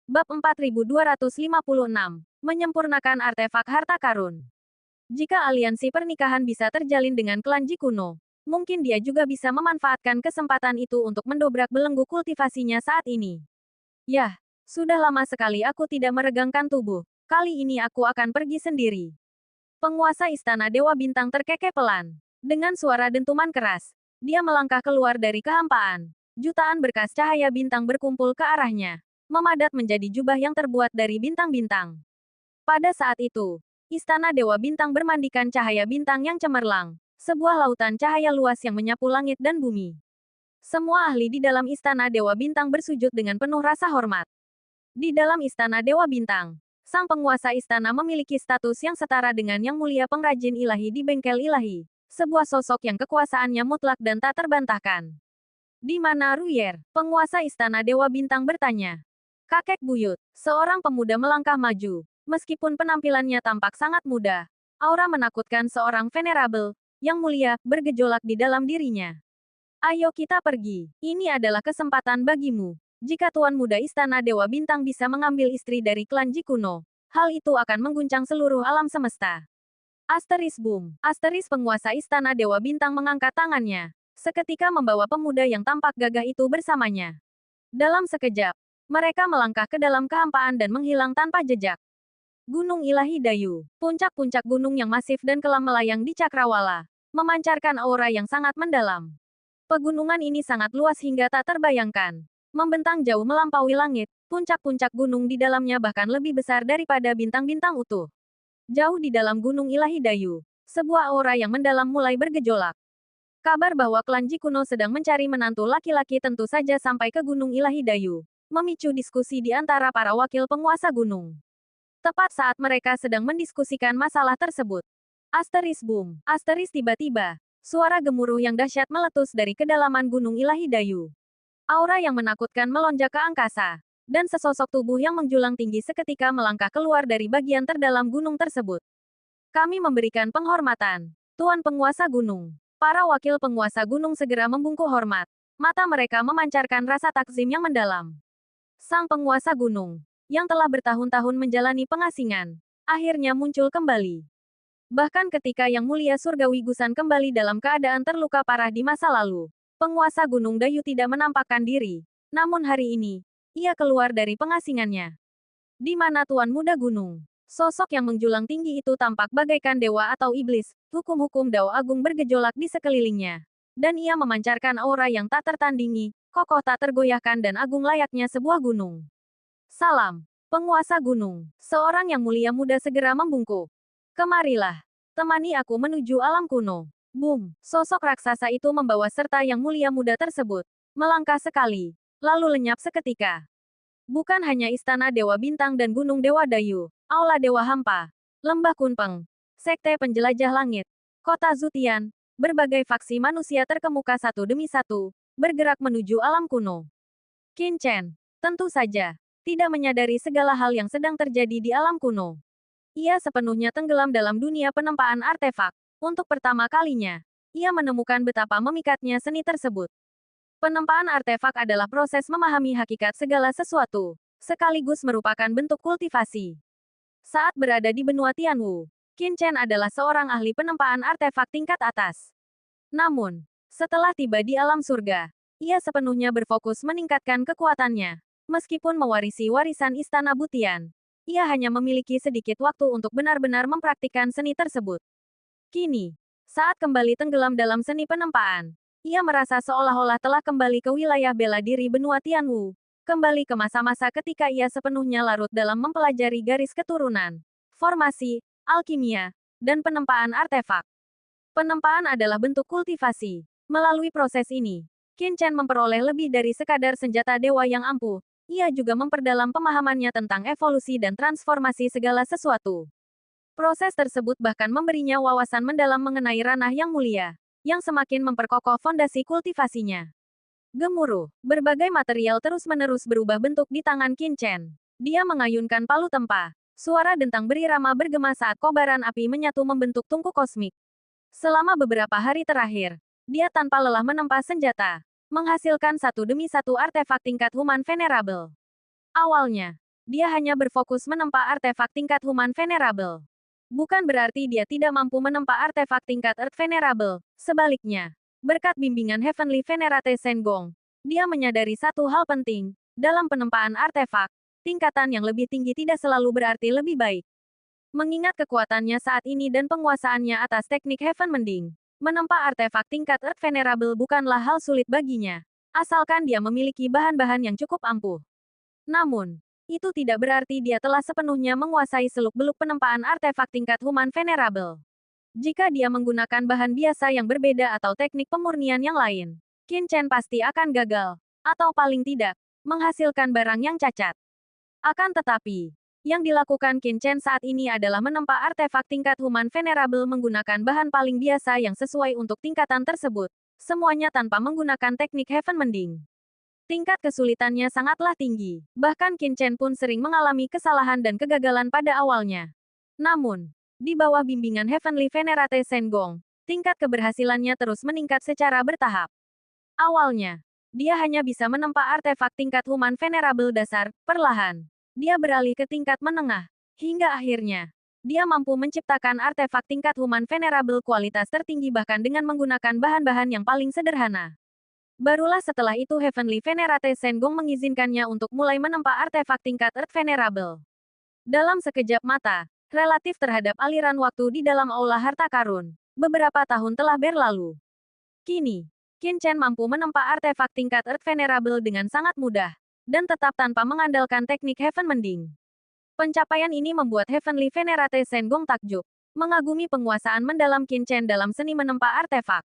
Bab 4256, menyempurnakan artefak harta karun. Jika aliansi pernikahan bisa terjalin dengan klan Ji kuno, mungkin dia juga bisa memanfaatkan kesempatan itu untuk mendobrak belenggu kultivasinya saat ini. Yah, sudah lama sekali aku tidak meregangkan tubuh, kali ini aku akan pergi sendiri. Penguasa Istana Dewa Bintang terkekeh pelan. Dengan suara dentuman keras, dia melangkah keluar dari kehampaan. Jutaan berkas cahaya bintang berkumpul ke arahnya, memadat menjadi jubah yang terbuat dari bintang-bintang. Pada saat itu, Istana Dewa Bintang bermandikan cahaya bintang yang cemerlang, sebuah lautan cahaya luas yang menyapu langit dan bumi. Semua ahli di dalam Istana Dewa Bintang bersujud dengan penuh rasa hormat. Di dalam Istana Dewa Bintang, sang penguasa istana memiliki status yang setara dengan yang mulia pengrajin ilahi di bengkel ilahi. Sebuah sosok yang kekuasaannya mutlak dan tak terbantahkan. Di mana Ruyer, penguasa Istana Dewa Bintang bertanya. Kakek buyut, seorang pemuda melangkah maju. Meskipun penampilannya tampak sangat muda, aura menakutkan seorang venerable, yang mulia, bergejolak di dalam dirinya. Ayo kita pergi, ini adalah kesempatan bagimu. Jika Tuan Muda Istana Dewa Bintang bisa mengambil istri dari klan Ji kuno, hal itu akan mengguncang seluruh alam semesta. Asteris boom. Asteris penguasa Istana Dewa Bintang mengangkat tangannya, seketika membawa pemuda yang tampak gagah itu bersamanya. Dalam sekejap, mereka melangkah ke dalam kehampaan dan menghilang tanpa jejak. Gunung Ilahi Dayu, puncak-puncak gunung yang masif dan kelam melayang di cakrawala, memancarkan aura yang sangat mendalam. Pegunungan ini sangat luas hingga tak terbayangkan. Membentang jauh melampaui langit, puncak-puncak gunung di dalamnya bahkan lebih besar daripada bintang-bintang utuh. Jauh di dalam Gunung Ilahi Dayu, sebuah aura yang mendalam mulai bergejolak. Kabar bahwa klan Ji kuno sedang mencari menantu laki-laki tentu saja sampai ke Gunung Ilahi Dayu, memicu diskusi di antara para wakil penguasa gunung. Tepat saat mereka sedang mendiskusikan masalah tersebut. Asteris boom. Asteris tiba-tiba, suara gemuruh yang dahsyat meletus dari kedalaman Gunung Ilahi Dayu. Aura yang menakutkan melonjak ke angkasa, dan sesosok tubuh yang menjulang tinggi seketika melangkah keluar dari bagian terdalam gunung tersebut. Kami memberikan penghormatan, Tuan Penguasa Gunung. Para wakil penguasa gunung segera membungkuk hormat. Mata mereka memancarkan rasa takzim yang mendalam. Sang penguasa gunung, yang telah bertahun-tahun menjalani pengasingan, akhirnya muncul kembali. Bahkan ketika Yang Mulia Surgawi Gusan kembali dalam keadaan terluka parah di masa lalu, penguasa Gunung Dayu tidak menampakkan diri. Namun hari ini, ia keluar dari pengasingannya. Di mana Tuan Muda Gunung? Sosok yang menjulang tinggi itu tampak bagaikan dewa atau iblis. Hukum-hukum Dao Agung bergejolak di sekelilingnya. Dan ia memancarkan aura yang tak tertandingi, kokoh tak tergoyahkan dan agung layaknya sebuah gunung. Salam. Penguasa gunung, seorang yang mulia muda segera membungkuk. Kemarilah, temani aku menuju alam kuno. Boom, sosok raksasa itu membawa serta yang mulia muda tersebut. Melangkah sekali, lalu lenyap seketika. Bukan hanya istana Dewa Bintang dan Gunung Dewa Dayu, Aula Dewa Hampa, Lembah Kunpeng, Sekte Penjelajah Langit, Kota Zutian, berbagai faksi manusia terkemuka satu demi satu, bergerak menuju alam kuno. Qin Chen, tentu saja, tidak menyadari segala hal yang sedang terjadi di alam kuno. Ia sepenuhnya tenggelam dalam dunia penempaan artefak. Untuk pertama kalinya, ia menemukan betapa memikatnya seni tersebut. Penempaan artefak adalah proses memahami hakikat segala sesuatu, sekaligus merupakan bentuk kultivasi. Saat berada di benua Tianwu, Qin Chen adalah seorang ahli penempaan artefak tingkat atas. Namun, setelah tiba di alam surga, ia sepenuhnya berfokus meningkatkan kekuatannya. Meskipun mewarisi warisan Istana Butian, ia hanya memiliki sedikit waktu untuk benar-benar mempraktikkan seni tersebut. Kini, saat kembali tenggelam dalam seni penempaan, ia merasa seolah-olah telah kembali ke wilayah bela diri benua Tianwu, kembali ke masa-masa ketika ia sepenuhnya larut dalam mempelajari garis keturunan, formasi, alkimia, dan penempaan artefak. Penempaan adalah bentuk kultivasi. Melalui proses ini, Qin Chen memperoleh lebih dari sekadar senjata dewa yang ampuh. Ia juga memperdalam pemahamannya tentang evolusi dan transformasi segala sesuatu. Proses tersebut bahkan memberinya wawasan mendalam mengenai ranah yang mulia, yang semakin memperkokoh fondasi kultivasinya. Gemuruh, berbagai material terus-menerus berubah bentuk di tangan Qin Chen. Dia mengayunkan palu tempa. Suara dentang berirama bergema saat kobaran api menyatu membentuk tungku kosmik. Selama beberapa hari terakhir, dia tanpa lelah menempa senjata, menghasilkan satu demi satu artefak tingkat human venerable. Awalnya, dia hanya berfokus menempa artefak tingkat human venerable. Bukan berarti dia tidak mampu menempa artefak tingkat earth venerable, sebaliknya. Berkat bimbingan Heavenly Venerate Sengong, dia menyadari satu hal penting, dalam penempaan artefak, tingkatan yang lebih tinggi tidak selalu berarti lebih baik. Mengingat kekuatannya saat ini dan penguasaannya atas teknik Heaven Mending, menempa artefak tingkat Earth Venerable bukanlah hal sulit baginya, asalkan dia memiliki bahan-bahan yang cukup ampuh. Namun, itu tidak berarti dia telah sepenuhnya menguasai seluk-beluk penempaan artefak tingkat human venerable. Jika dia menggunakan bahan biasa yang berbeda atau teknik pemurnian yang lain, Qin Chen pasti akan gagal, atau paling tidak, menghasilkan barang yang cacat. Akan tetapi, yang dilakukan Qin Chen saat ini adalah menempa artefak tingkat human venerable menggunakan bahan paling biasa yang sesuai untuk tingkatan tersebut, semuanya tanpa menggunakan teknik Heaven Mending. Tingkat kesulitannya sangatlah tinggi, bahkan Qin Chen pun sering mengalami kesalahan dan kegagalan pada awalnya. Namun, di bawah bimbingan Heavenly Venerate Sengong, tingkat keberhasilannya terus meningkat secara bertahap. Awalnya, dia hanya bisa menempa artefak tingkat human venerable dasar, perlahan. Dia beralih ke tingkat menengah, hingga akhirnya, dia mampu menciptakan artefak tingkat human venerable kualitas tertinggi bahkan dengan menggunakan bahan-bahan yang paling sederhana. Barulah setelah itu Heavenly Venerate Sengong mengizinkannya untuk mulai menempa artefak tingkat Earth Venerable. Dalam sekejap mata, relatif terhadap aliran waktu di dalam aula harta karun, beberapa tahun telah berlalu. Kini, Qin Chen mampu menempa artefak tingkat Earth Venerable dengan sangat mudah, dan tetap tanpa mengandalkan teknik Heaven Mending. Pencapaian ini membuat Heavenly Venerate Sengong takjub, mengagumi penguasaan mendalam Qin Chen dalam seni menempa artefak.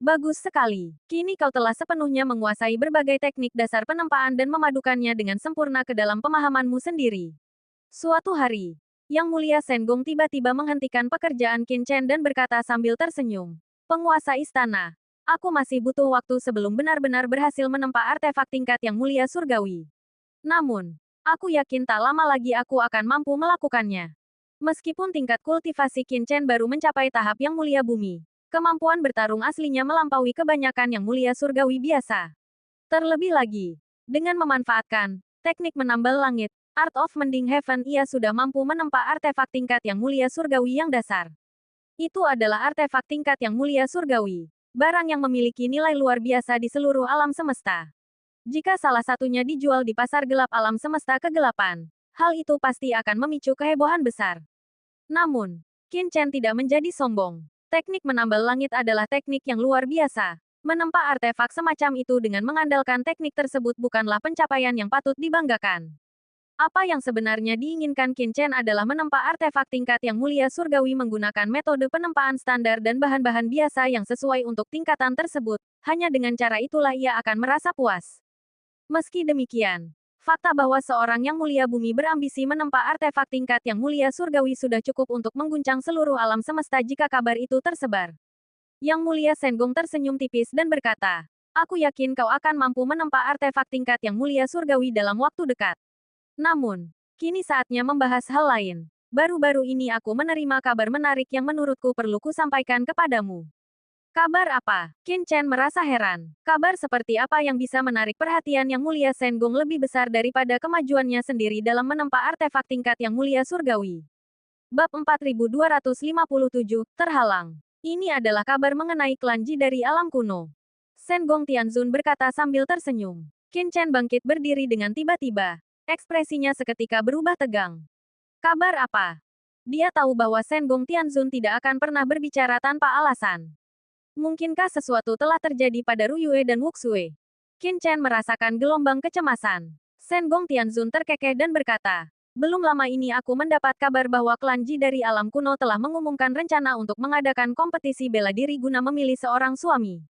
Bagus sekali, kini kau telah sepenuhnya menguasai berbagai teknik dasar penempaan dan memadukannya dengan sempurna ke dalam pemahamanmu sendiri. Suatu hari, Yang Mulia Sengong tiba-tiba menghentikan pekerjaan Qin Chen dan berkata sambil tersenyum, "Penguasa istana, aku masih butuh waktu sebelum benar-benar berhasil menempa artefak tingkat yang mulia surgawi. Namun, aku yakin tak lama lagi aku akan mampu melakukannya." Meskipun tingkat kultivasi Qin Chen baru mencapai tahap yang mulia bumi, kemampuan bertarung aslinya melampaui kebanyakan yang mulia surgawi biasa. Terlebih lagi, dengan memanfaatkan teknik menambal langit, Art of Mending Heaven, ia sudah mampu menempa artefak tingkat yang mulia surgawi yang dasar. Itu adalah artefak tingkat yang mulia surgawi. Barang yang memiliki nilai luar biasa di seluruh alam semesta. Jika salah satunya dijual di pasar gelap alam semesta kegelapan, hal itu pasti akan memicu kehebohan besar. Namun, Qin Chen tidak menjadi sombong. Teknik menambal langit adalah teknik yang luar biasa. Menempa artefak semacam itu dengan mengandalkan teknik tersebut bukanlah pencapaian yang patut dibanggakan. Apa yang sebenarnya diinginkan Qin Chen adalah menempa artefak tingkat yang mulia surgawi menggunakan metode penempaan standar dan bahan-bahan biasa yang sesuai untuk tingkatan tersebut. Hanya dengan cara itulah ia akan merasa puas. Meski demikian, fakta bahwa seorang yang mulia bumi berambisi menempa artefak tingkat yang mulia surgawi sudah cukup untuk mengguncang seluruh alam semesta jika kabar itu tersebar. Yang mulia Senggong tersenyum tipis dan berkata, "Aku yakin kau akan mampu menempa artefak tingkat yang mulia surgawi dalam waktu dekat. Namun, kini saatnya membahas hal lain. Baru-baru ini aku menerima kabar menarik yang menurutku perlu kusampaikan kepadamu." Kabar apa? Qin Chen merasa heran. Kabar seperti apa yang bisa menarik perhatian Yang Mulia Senggong lebih besar daripada kemajuannya sendiri dalam menempa artefak tingkat Yang Mulia Surgawi. Bab 4257, Terhalang. Ini adalah kabar mengenai klan Ji dari alam kuno. Senggong Tianzun berkata sambil tersenyum. Qin Chen bangkit berdiri dengan tiba-tiba. Ekspresinya seketika berubah tegang. Kabar apa? Dia tahu bahwa Senggong Tianzun tidak akan pernah berbicara tanpa alasan. Mungkinkah sesuatu telah terjadi pada Ru Yue dan Wuxue? Qin Chen merasakan gelombang kecemasan. Senggong Tianzun terkekeh dan berkata, "Belum lama ini aku mendapat kabar bahwa klan Ji dari alam kuno telah mengumumkan rencana untuk mengadakan kompetisi bela diri guna memilih seorang suami.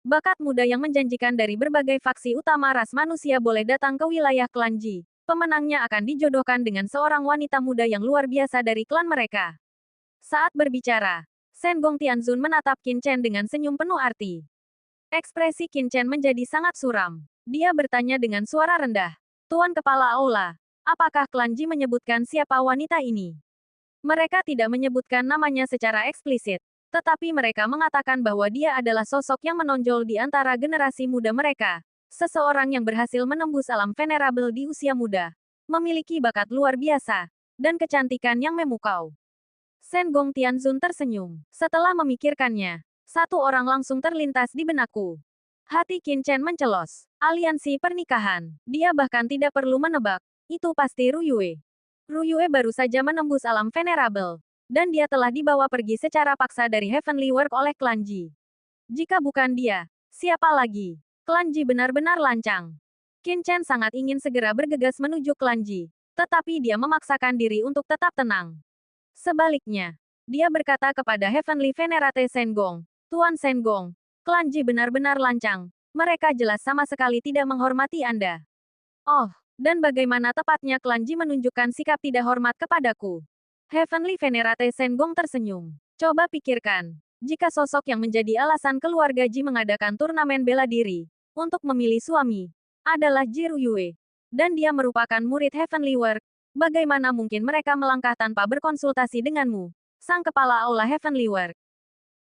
Bakat muda yang menjanjikan dari berbagai faksi utama ras manusia boleh datang ke wilayah klan Ji. Pemenangnya akan dijodohkan dengan seorang wanita muda yang luar biasa dari klan mereka." Saat berbicara, Senggong Tianzun menatap Qin Chen dengan senyum penuh arti. Ekspresi Qin Chen menjadi sangat suram. Dia bertanya dengan suara rendah, "Tuan Kepala Aula, apakah klan Ji menyebutkan siapa wanita ini?" Mereka tidak menyebutkan namanya secara eksplisit, tetapi mereka mengatakan bahwa dia adalah sosok yang menonjol di antara generasi muda mereka. Seseorang yang berhasil menembus alam venerabel di usia muda, memiliki bakat luar biasa, dan kecantikan yang memukau. Senggong Tianzun tersenyum. Setelah memikirkannya, satu orang langsung terlintas di benakku. Hati Qin Chen mencelos. Aliansi pernikahan. Dia bahkan tidak perlu menebak. Itu pasti Ru Yue. Ru Yue baru saja menembus alam venerabel, dan dia telah dibawa pergi secara paksa dari Heavenly World oleh klan Ji. Jika bukan dia, siapa lagi? Klan Ji benar-benar lancang. Qin Chen sangat ingin segera bergegas menuju klan Ji, tetapi dia memaksakan diri untuk tetap tenang. Sebaliknya, dia berkata kepada Heavenly Venerate Senggong, "Tuan Senggong, klan Ji benar-benar lancang. Mereka jelas sama sekali tidak menghormati Anda." "Oh, dan bagaimana tepatnya klan Ji menunjukkan sikap tidak hormat kepadaku?" Heavenly Venerate Senggong tersenyum. "Coba pikirkan, jika sosok yang menjadi alasan keluarga Ji mengadakan turnamen bela diri untuk memilih suami adalah Ji Ru Yue, dan dia merupakan murid Heavenly World, bagaimana mungkin mereka melangkah tanpa berkonsultasi denganmu, sang kepala aula Heavenly World?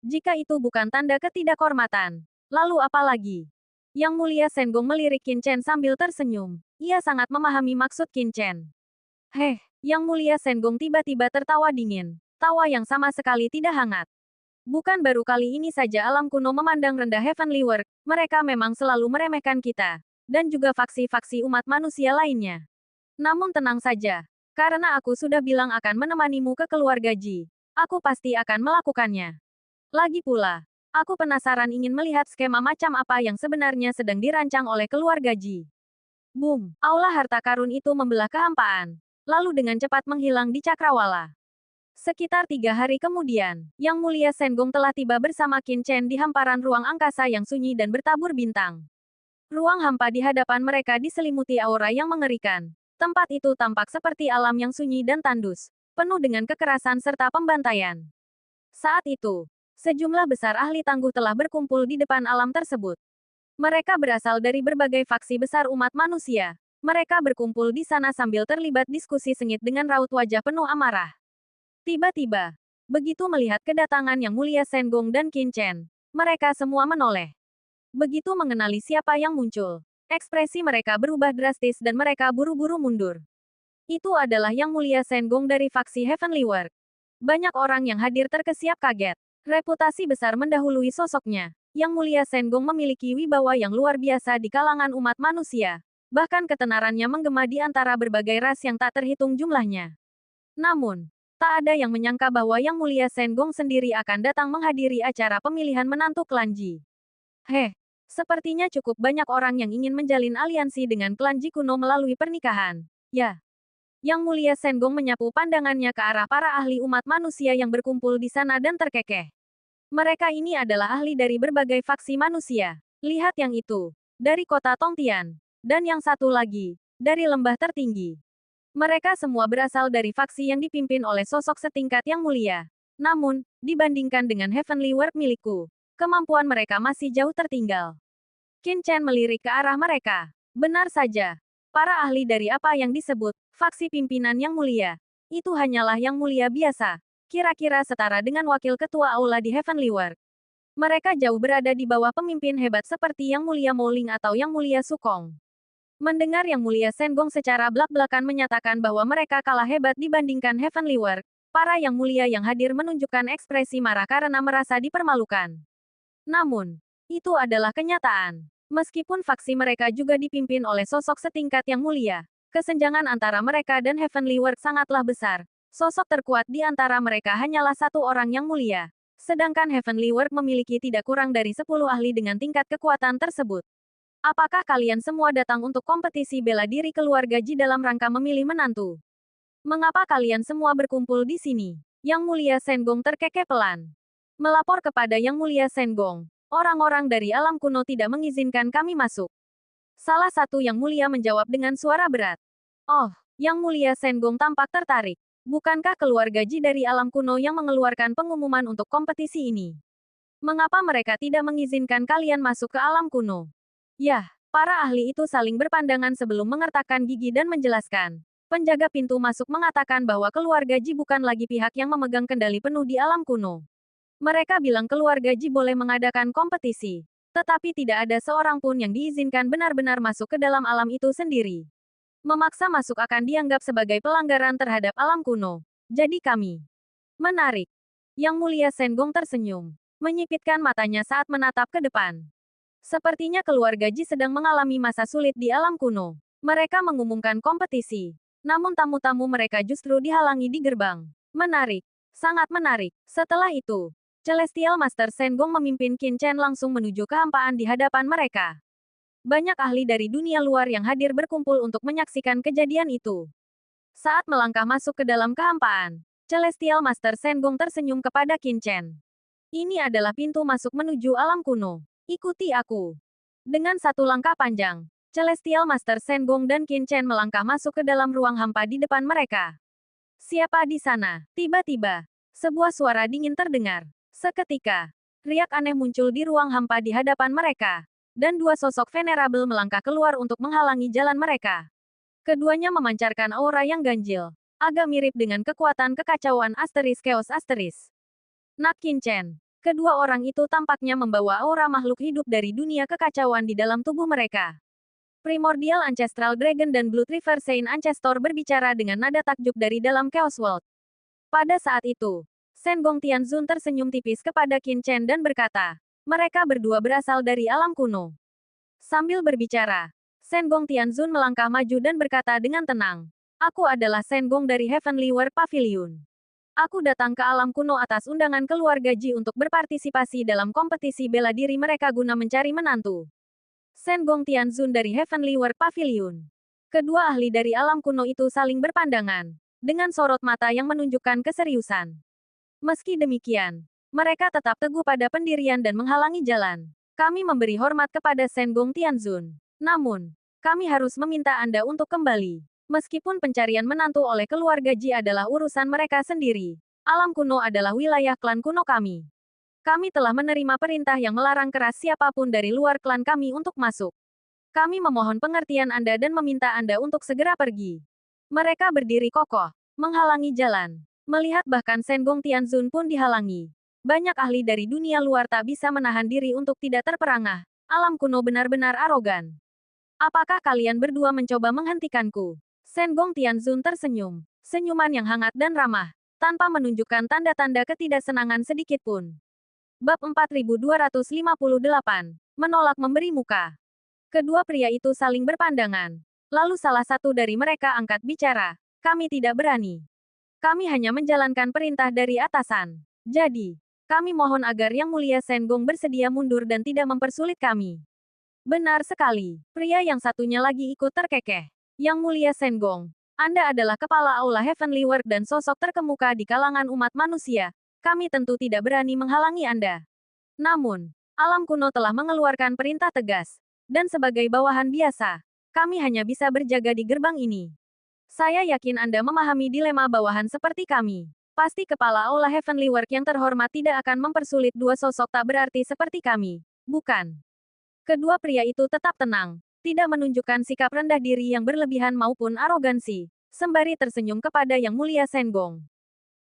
Jika itu bukan tanda ketidakhormatan, lalu apa lagi?" Yang Mulia Senggong melirik Qin Chen sambil tersenyum. Ia sangat memahami maksud Qin Chen. Yang Mulia Senggong tiba-tiba tertawa dingin. Tawa yang sama sekali tidak hangat. "Bukan baru kali ini saja alam kuno memandang rendah Heavenly World, mereka memang selalu meremehkan kita, dan juga faksi-faksi umat manusia lainnya. Namun tenang saja, karena aku sudah bilang akan menemanimu ke keluarga Ji. Aku pasti akan melakukannya. Lagi pula, aku penasaran ingin melihat skema macam apa yang sebenarnya sedang dirancang oleh keluarga Ji." Boom! Aula harta karun itu membelah kehampaan, lalu dengan cepat menghilang di cakrawala. Sekitar 3 hari kemudian, Yang Mulia Senggong telah tiba bersama Qin Chen di hamparan ruang angkasa yang sunyi dan bertabur bintang. Ruang hampa di hadapan mereka diselimuti aura yang mengerikan. Tempat itu tampak seperti alam yang sunyi dan tandus, penuh dengan kekerasan serta pembantaian. Saat itu, sejumlah besar ahli tangguh telah berkumpul di depan alam tersebut. Mereka berasal dari berbagai faksi besar umat manusia. Mereka berkumpul di sana sambil terlibat diskusi sengit dengan raut wajah penuh amarah. Tiba-tiba, begitu melihat kedatangan Yang Mulia Senggong dan Qin Chen, mereka semua menoleh. Begitu mengenali siapa yang muncul, ekspresi mereka berubah drastis dan mereka buru-buru mundur. Itu adalah Yang Mulia Senggong dari faksi Heavenly World. Banyak orang yang hadir terkesiap kaget. Reputasi besar mendahului sosoknya. Yang Mulia Senggong memiliki wibawa yang luar biasa di kalangan umat manusia. Bahkan ketenarannya menggema di antara berbagai ras yang tak terhitung jumlahnya. Namun, tak ada yang menyangka bahwa Yang Mulia Senggong sendiri akan datang menghadiri acara pemilihan menantu klan Ji. Sepertinya cukup banyak orang yang ingin menjalin aliansi dengan klan Ji kuno melalui pernikahan. Ya, Yang Mulia Senggong menyapu pandangannya ke arah para ahli umat manusia yang berkumpul di sana dan terkekeh. Mereka ini adalah ahli dari berbagai faksi manusia. Lihat yang itu. Dari kota Tongtian. Dan yang satu lagi. Dari lembah tertinggi. Mereka semua berasal dari faksi yang dipimpin oleh sosok setingkat yang mulia. Namun, dibandingkan dengan Heavenly World milikku, kemampuan mereka masih jauh tertinggal. Qin Chen melirik ke arah mereka. Benar saja. Para ahli dari apa yang disebut, faksi pimpinan yang mulia. Itu hanyalah yang mulia biasa. Kira-kira setara dengan wakil ketua aula di Heavenly World. Mereka jauh berada di bawah pemimpin hebat seperti Yang Mulia Mouling atau Yang Mulia Sukong. Mendengar Yang Mulia Senggong secara belak-belakan menyatakan bahwa mereka kalah hebat dibandingkan Heavenly World, para Yang Mulia yang hadir menunjukkan ekspresi marah karena merasa dipermalukan. Namun, itu adalah kenyataan. Meskipun faksi mereka juga dipimpin oleh sosok setingkat yang mulia, kesenjangan antara mereka dan Heavenly World sangatlah besar. Sosok terkuat di antara mereka hanyalah satu orang yang mulia. Sedangkan Heavenly World memiliki tidak kurang dari 10 ahli dengan tingkat kekuatan tersebut. Apakah kalian semua datang untuk kompetisi bela diri keluarga Ji dalam rangka memilih menantu? Mengapa kalian semua berkumpul di sini? Yang Mulia Senggong terkekeh pelan. Melapor kepada Yang Mulia Senggong. Orang-orang dari alam kuno tidak mengizinkan kami masuk. Salah satu Yang Mulia menjawab dengan suara berat. Oh, Yang Mulia Senggong tampak tertarik. Bukankah keluarga Ji dari alam kuno yang mengeluarkan pengumuman untuk kompetisi ini? Mengapa mereka tidak mengizinkan kalian masuk ke alam kuno? Yah, para ahli itu saling berpandangan sebelum mengertakkan gigi dan menjelaskan. Penjaga pintu masuk mengatakan bahwa keluarga Ji bukan lagi pihak yang memegang kendali penuh di alam kuno. Mereka bilang keluarga Ji boleh mengadakan kompetisi. Tetapi tidak ada seorang pun yang diizinkan benar-benar masuk ke dalam alam itu sendiri. Memaksa masuk akan dianggap sebagai pelanggaran terhadap alam kuno. Jadi kami. Menarik. Yang Mulia Senggong tersenyum. Menyipitkan matanya saat menatap ke depan. Sepertinya keluarga Ji sedang mengalami masa sulit di alam kuno. Mereka mengumumkan kompetisi. Namun tamu-tamu mereka justru dihalangi di gerbang. Menarik. Sangat menarik. Setelah itu, Celestial Master Senggong memimpin Qin Chen langsung menuju kehampaan di hadapan mereka. Banyak ahli dari dunia luar yang hadir berkumpul untuk menyaksikan kejadian itu. Saat melangkah masuk ke dalam kehampaan, Celestial Master Senggong tersenyum kepada Qin Chen. Ini adalah pintu masuk menuju alam kuno. Ikuti aku. Dengan satu langkah panjang, Celestial Master Senggong dan Qin Chen melangkah masuk ke dalam ruang hampa di depan mereka. Siapa di sana? Tiba-tiba, sebuah suara dingin terdengar. Seketika, riak aneh muncul di ruang hampa di hadapan mereka, dan dua sosok venerabel melangkah keluar untuk menghalangi jalan mereka. Keduanya memancarkan aura yang ganjil, agak mirip dengan kekuatan kekacauan asteris chaos asteris. Nak Qin Chen. Kedua orang itu tampaknya membawa aura makhluk hidup dari dunia kekacauan di dalam tubuh mereka. Primordial Ancestral Dragon dan Blood River Saint Ancestor berbicara dengan nada takjub dari dalam Chaos World. Pada saat itu, Senggong Tianzun tersenyum tipis kepada Qin Chen dan berkata, mereka berdua berasal dari alam kuno. Sambil berbicara, Senggong Tianzun melangkah maju dan berkata dengan tenang, aku adalah Senggong dari Heavenly World Pavilion. Aku datang ke alam kuno atas undangan keluarga Ji untuk berpartisipasi dalam kompetisi bela diri mereka guna mencari menantu. Senggong Tianzun dari Heavenly World Pavilion. Kedua ahli dari alam kuno itu saling berpandangan, dengan sorot mata yang menunjukkan keseriusan. Meski demikian, mereka tetap teguh pada pendirian dan menghalangi jalan. Kami memberi hormat kepada Senggong Tianzun. Namun, kami harus meminta Anda untuk kembali. Meskipun pencarian menantu oleh keluarga Ji adalah urusan mereka sendiri, alam kuno adalah wilayah klan kuno kami. Kami telah menerima perintah yang melarang keras siapapun dari luar klan kami untuk masuk. Kami memohon pengertian Anda dan meminta Anda untuk segera pergi. Mereka berdiri kokoh, menghalangi jalan. Melihat bahkan Senggong Tianzun pun dihalangi. Banyak ahli dari dunia luar tak bisa menahan diri untuk tidak terperangah. Alam kuno benar-benar arogan. Apakah kalian berdua mencoba menghentikanku? Senggong Tianzun tersenyum. Senyuman yang hangat dan ramah, tanpa menunjukkan tanda-tanda ketidaksenangan sedikit pun. Bab 4258. Menolak memberi muka. Kedua pria itu saling berpandangan. Lalu salah satu dari mereka angkat bicara. Kami tidak berani. Kami hanya menjalankan perintah dari atasan. Jadi, kami mohon agar Yang Mulia Senggong bersedia mundur dan tidak mempersulit kami. Benar sekali. Pria yang satunya lagi ikut terkekeh. Yang Mulia Senggong. Anda adalah kepala Aula Heavenly World dan sosok terkemuka di kalangan umat manusia. Kami tentu tidak berani menghalangi Anda. Namun, alam kuno telah mengeluarkan perintah tegas. Dan sebagai bawahan biasa, kami hanya bisa berjaga di gerbang ini. Saya yakin Anda memahami dilema bawahan seperti kami. Pasti kepala Aula Heavenly World yang terhormat tidak akan mempersulit dua sosok tak berarti seperti kami, bukan? Kedua pria itu tetap tenang, tidak menunjukkan sikap rendah diri yang berlebihan maupun arogansi, sembari tersenyum kepada Yang Mulia Senggong.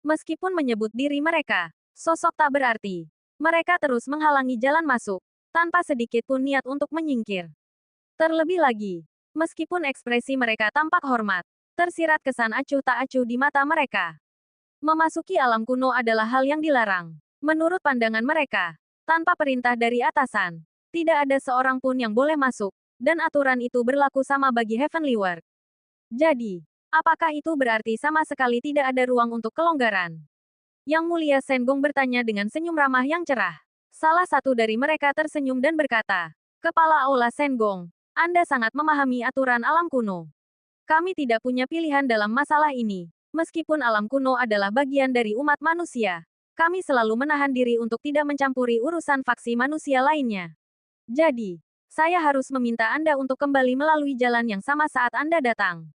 Meskipun menyebut diri mereka sosok tak berarti, mereka terus menghalangi jalan masuk, tanpa sedikit pun niat untuk menyingkir. Terlebih lagi, meskipun ekspresi mereka tampak hormat, tersirat kesan acuh tak acuh di mata mereka. Memasuki alam kuno adalah hal yang dilarang. Menurut pandangan mereka, tanpa perintah dari atasan, tidak ada seorang pun yang boleh masuk, dan aturan itu berlaku sama bagi Heavenly World. Jadi, apakah itu berarti sama sekali tidak ada ruang untuk kelonggaran? Yang Mulia Senggong bertanya dengan senyum ramah yang cerah. Salah satu dari mereka tersenyum dan berkata, Kepala Aula Senggong, Anda sangat memahami aturan alam kuno. Kami tidak punya pilihan dalam masalah ini. Meskipun alam kuno adalah bagian dari umat manusia, kami selalu menahan diri untuk tidak mencampuri urusan faksi manusia lainnya. Jadi, saya harus meminta Anda untuk kembali melalui jalan yang sama saat Anda datang.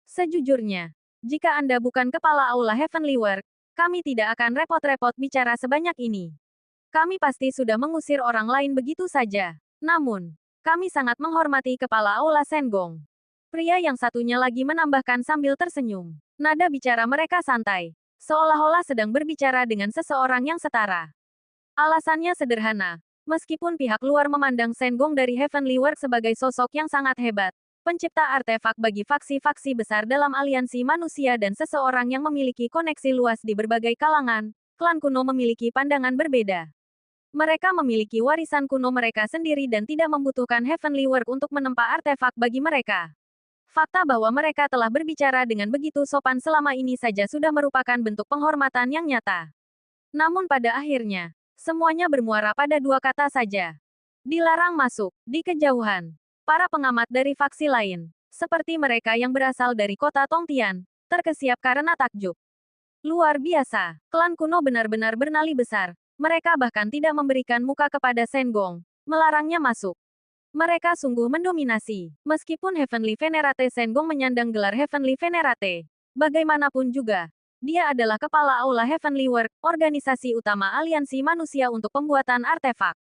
Sejujurnya, jika Anda bukan kepala Aula Heavenly World, kami tidak akan repot-repot bicara sebanyak ini. Kami pasti sudah mengusir orang lain begitu saja. Namun, kami sangat menghormati kepala Aula Senggong. Pria yang satunya lagi menambahkan sambil tersenyum. Nada bicara mereka santai, seolah-olah sedang berbicara dengan seseorang yang setara. Alasannya sederhana. Meskipun pihak luar memandang Senggong dari Heavenly World sebagai sosok yang sangat hebat, pencipta artefak bagi faksi-faksi besar dalam aliansi manusia dan seseorang yang memiliki koneksi luas di berbagai kalangan, klan kuno memiliki pandangan berbeda. Mereka memiliki warisan kuno mereka sendiri dan tidak membutuhkan Heavenly World untuk menempa artefak bagi mereka. Fakta bahwa mereka telah berbicara dengan begitu sopan selama ini saja sudah merupakan bentuk penghormatan yang nyata. Namun pada akhirnya, semuanya bermuara pada dua kata saja. Dilarang masuk. Di kejauhan, para pengamat dari faksi lain, seperti mereka yang berasal dari kota Tongtian, terkesiap karena takjub. Luar biasa, klan kuno benar-benar bernali besar. Mereka bahkan tidak memberikan muka kepada Senggong, melarangnya masuk. Mereka sungguh mendominasi. Meskipun Heavenly Venerate Senggong menyandang gelar Heavenly Venerate, bagaimanapun juga, dia adalah kepala Aula Heavenly World, organisasi utama aliansi manusia untuk pembuatan artefak.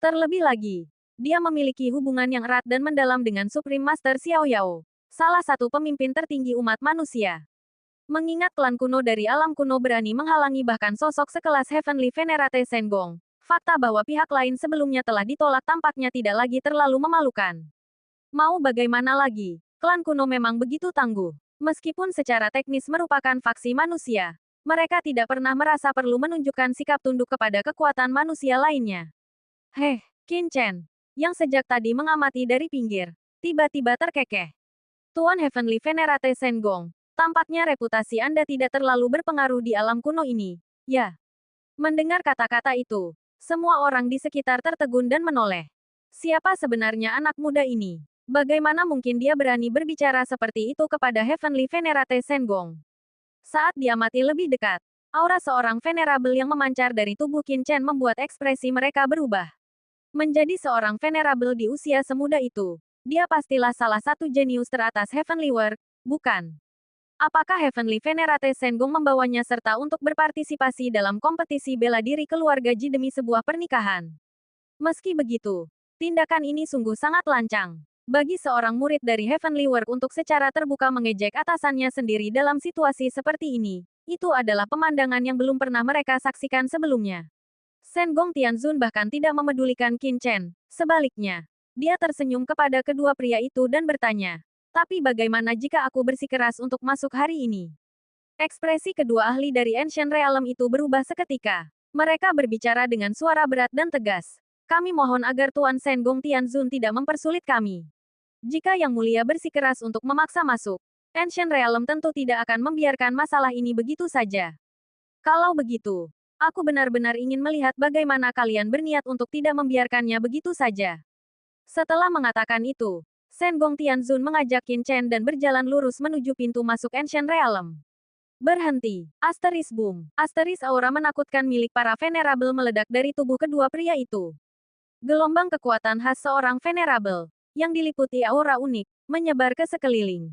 Terlebih lagi, dia memiliki hubungan yang erat dan mendalam dengan Supreme Master Xiao Yao, salah satu pemimpin tertinggi umat manusia. Mengingat klan kuno dari alam kuno berani menghalangi bahkan sosok sekelas Heavenly Venerate Senggong, fakta bahwa pihak lain sebelumnya telah ditolak tampaknya tidak lagi terlalu memalukan. Mau bagaimana lagi, klan kuno memang begitu tangguh. Meskipun secara teknis merupakan faksi manusia, mereka tidak pernah merasa perlu menunjukkan sikap tunduk kepada kekuatan manusia lainnya. Qin Chen, yang sejak tadi mengamati dari pinggir, tiba-tiba terkekeh. Tuan Heavenly Venerate Senggong, tampaknya reputasi Anda tidak terlalu berpengaruh di alam kuno ini, ya? Mendengar kata-kata itu, semua orang di sekitar tertegun dan menoleh. Siapa sebenarnya anak muda ini? Bagaimana mungkin dia berani berbicara seperti itu kepada Heavenly Venerate Senggong? Saat diamati lebih dekat, aura seorang venerable yang memancar dari tubuh Qin Chen membuat ekspresi mereka berubah. Menjadi seorang venerable di usia semuda itu, dia pastilah salah satu jenius teratas Heavenly World, bukan? Apakah Heavenly Venerate Senggong membawanya serta untuk berpartisipasi dalam kompetisi bela diri keluarga Ji demi sebuah pernikahan? Meski begitu, tindakan ini sungguh sangat lancang. Bagi seorang murid dari Heavenly World untuk secara terbuka mengejek atasannya sendiri dalam situasi seperti ini, itu adalah pemandangan yang belum pernah mereka saksikan sebelumnya. Senggong Tianzun bahkan tidak memedulikan Qin Chen. Sebaliknya, dia tersenyum kepada kedua pria itu dan bertanya, tapi bagaimana jika aku bersikeras untuk masuk hari ini? Ekspresi kedua ahli dari Ancient Realm itu berubah seketika. Mereka berbicara dengan suara berat dan tegas. Kami mohon agar Tuan Senggong Tianzun tidak mempersulit kami. Jika Yang Mulia bersikeras untuk memaksa masuk, Ancient Realm tentu tidak akan membiarkan masalah ini begitu saja. Kalau begitu, aku benar-benar ingin melihat bagaimana kalian berniat untuk tidak membiarkannya begitu saja. Setelah mengatakan itu, Sengong Tianzun mengajak Qin Chen dan berjalan lurus menuju pintu masuk Ancient Realm. Berhenti. Asteris boom. Asteris aura menakutkan milik para venerable meledak dari tubuh kedua pria itu. Gelombang kekuatan khas seorang venerable, yang diliputi aura unik, menyebar ke sekeliling.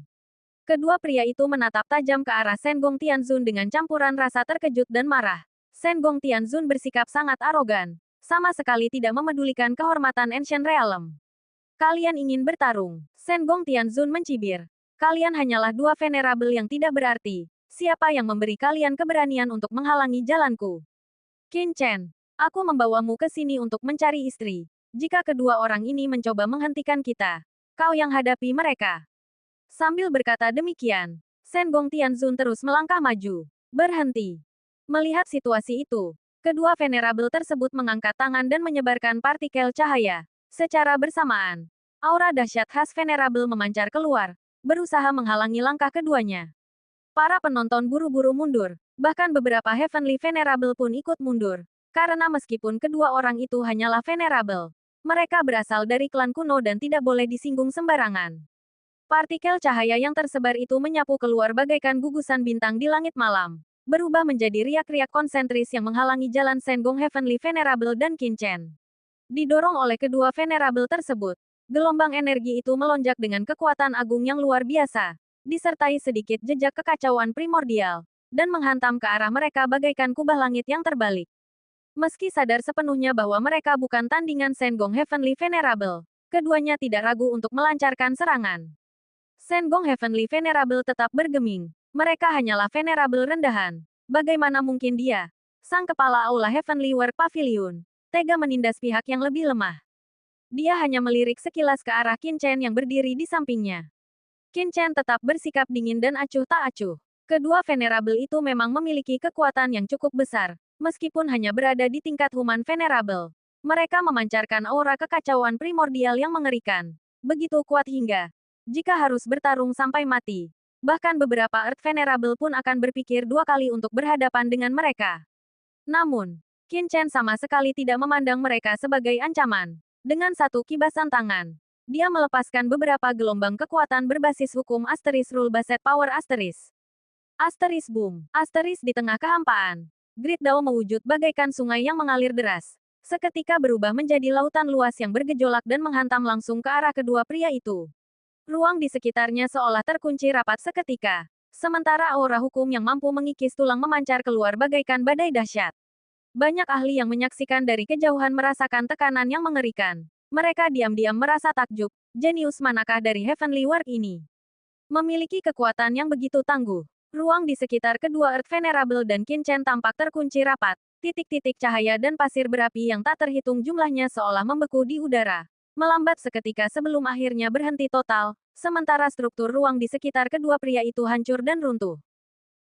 Kedua pria itu menatap tajam ke arah Sengong Tianzun dengan campuran rasa terkejut dan marah. Sengong Tianzun bersikap sangat arogan, sama sekali tidak memedulikan kehormatan Ancient Realm. Kalian ingin bertarung? Sengong Tianzun mencibir. Kalian hanyalah dua venerable yang tidak berarti. Siapa yang memberi kalian keberanian untuk menghalangi jalanku? Qin Chen, aku membawamu ke sini untuk mencari istri. Jika kedua orang ini mencoba menghentikan kita, kau yang hadapi mereka. Sambil berkata demikian, Sengong Tianzun terus melangkah maju. Berhenti. Melihat situasi itu, kedua venerable tersebut mengangkat tangan dan menyebarkan partikel cahaya. Secara bersamaan, aura dahsyat khas venerable memancar keluar, berusaha menghalangi langkah keduanya. Para penonton buru-buru mundur, bahkan beberapa Heavenly Venerable pun ikut mundur. Karena meskipun kedua orang itu hanyalah venerable, mereka berasal dari klan kuno dan tidak boleh disinggung sembarangan. Partikel cahaya yang tersebar itu menyapu keluar bagaikan gugusan bintang di langit malam, berubah menjadi riak-riak konsentris yang menghalangi jalan Sengong Heavenly Venerable dan Qin Chen. Didorong oleh kedua venerable tersebut, gelombang energi itu melonjak dengan kekuatan agung yang luar biasa, disertai sedikit jejak kekacauan primordial, dan menghantam ke arah mereka bagaikan kubah langit yang terbalik. Meski sadar sepenuhnya bahwa mereka bukan tandingan Sengong Heavenly Venerable, keduanya tidak ragu untuk melancarkan serangan. Sengong Heavenly Venerable tetap bergeming. Mereka hanyalah venerable rendahan. Bagaimana mungkin dia, sang kepala Aula Heavenly World Pavilion, tega menindas pihak yang lebih lemah? Dia hanya melirik sekilas ke arah Qin Chen yang berdiri di sampingnya. Qin Chen tetap bersikap dingin dan acuh tak acuh. Kedua venerable itu memang memiliki kekuatan yang cukup besar, meskipun hanya berada di tingkat human venerable. Mereka memancarkan aura kekacauan primordial yang mengerikan. Begitu kuat hingga jika harus bertarung sampai mati, bahkan beberapa Earth Venerable pun akan berpikir dua kali untuk berhadapan dengan mereka. Namun, Qin Chen sama sekali tidak memandang mereka sebagai ancaman. Dengan satu kibasan tangan, dia melepaskan beberapa gelombang kekuatan berbasis hukum Asteris Rule Based Power Asteris. Asteris Boom. Asteris di tengah kehampaan. Grid Dao mewujud bagaikan sungai yang mengalir deras. Seketika berubah menjadi lautan luas yang bergejolak dan menghantam langsung ke arah kedua pria itu. Ruang di sekitarnya seolah terkunci rapat seketika. Sementara aura hukum yang mampu mengikis tulang memancar keluar bagaikan badai dahsyat. Banyak ahli yang menyaksikan dari kejauhan merasakan tekanan yang mengerikan. Mereka diam-diam merasa takjub, jenius manakah dari Heavenly World ini? Memiliki kekuatan yang begitu tangguh. Ruang di sekitar kedua Earth Venerable dan Qin Chen tampak terkunci rapat. Titik-titik cahaya dan pasir berapi yang tak terhitung jumlahnya seolah membeku di udara. Melambat seketika sebelum akhirnya berhenti total, sementara struktur ruang di sekitar kedua pria itu hancur dan runtuh.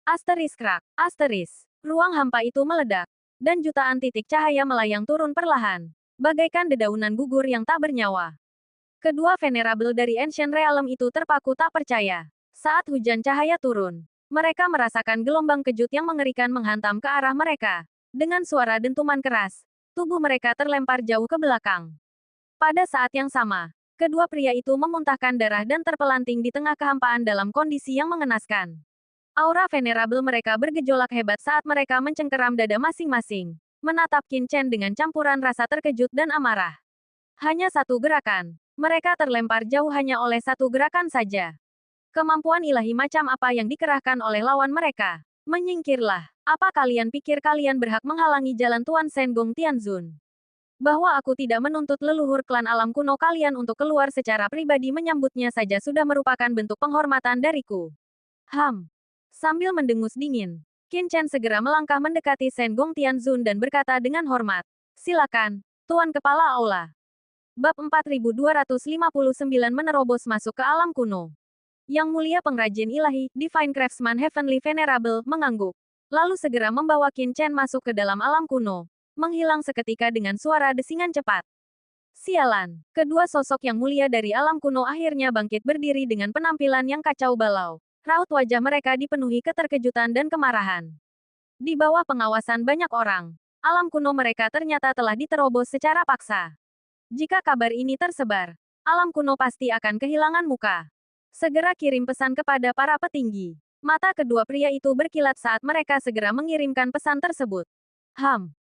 Asteris krak, asteris. Ruang hampa itu meledak, dan jutaan titik cahaya melayang turun perlahan, bagaikan dedaunan gugur yang tak bernyawa. Kedua venerable dari Ancient Realm itu terpaku tak percaya. Saat hujan cahaya turun, mereka merasakan gelombang kejut yang mengerikan menghantam ke arah mereka. Dengan suara dentuman keras, tubuh mereka terlempar jauh ke belakang. Pada saat yang sama, kedua pria itu memuntahkan darah dan terpelanting di tengah kehampaan dalam kondisi yang mengenaskan. Aura venerable mereka bergejolak hebat saat mereka mencengkeram dada masing-masing, menatap Qin Chen dengan campuran rasa terkejut dan amarah. Hanya satu gerakan, mereka terlempar jauh hanya oleh satu gerakan saja. Kemampuan ilahi macam apa yang dikerahkan oleh lawan mereka? Menyingkirlah. Apa kalian pikir kalian berhak menghalangi jalan Tuan Sengong Tianzun? Bahwa aku tidak menuntut leluhur klan alam kuno kalian untuk keluar secara pribadi menyambutnya saja sudah merupakan bentuk penghormatan dariku. Sambil mendengus dingin, Qin Chen segera melangkah mendekati Sengong Tianzun dan berkata dengan hormat, "Silakan, Tuan Kepala Aula." Bab 4259 menerobos masuk ke alam kuno. Yang mulia pengrajin ilahi, Divine Craftsman Heavenly Venerable, mengangguk. Lalu segera membawa Qin Chen masuk ke dalam alam kuno. Menghilang seketika dengan suara desingan cepat. Sialan, kedua sosok yang mulia dari alam kuno akhirnya bangkit berdiri dengan penampilan yang kacau balau. Raut wajah mereka dipenuhi keterkejutan dan kemarahan. Di bawah pengawasan banyak orang, alam kuno mereka ternyata telah diterobos secara paksa. Jika kabar ini tersebar, alam kuno pasti akan kehilangan muka. Segera kirim pesan kepada para petinggi. Mata kedua pria itu berkilat saat mereka segera mengirimkan pesan tersebut.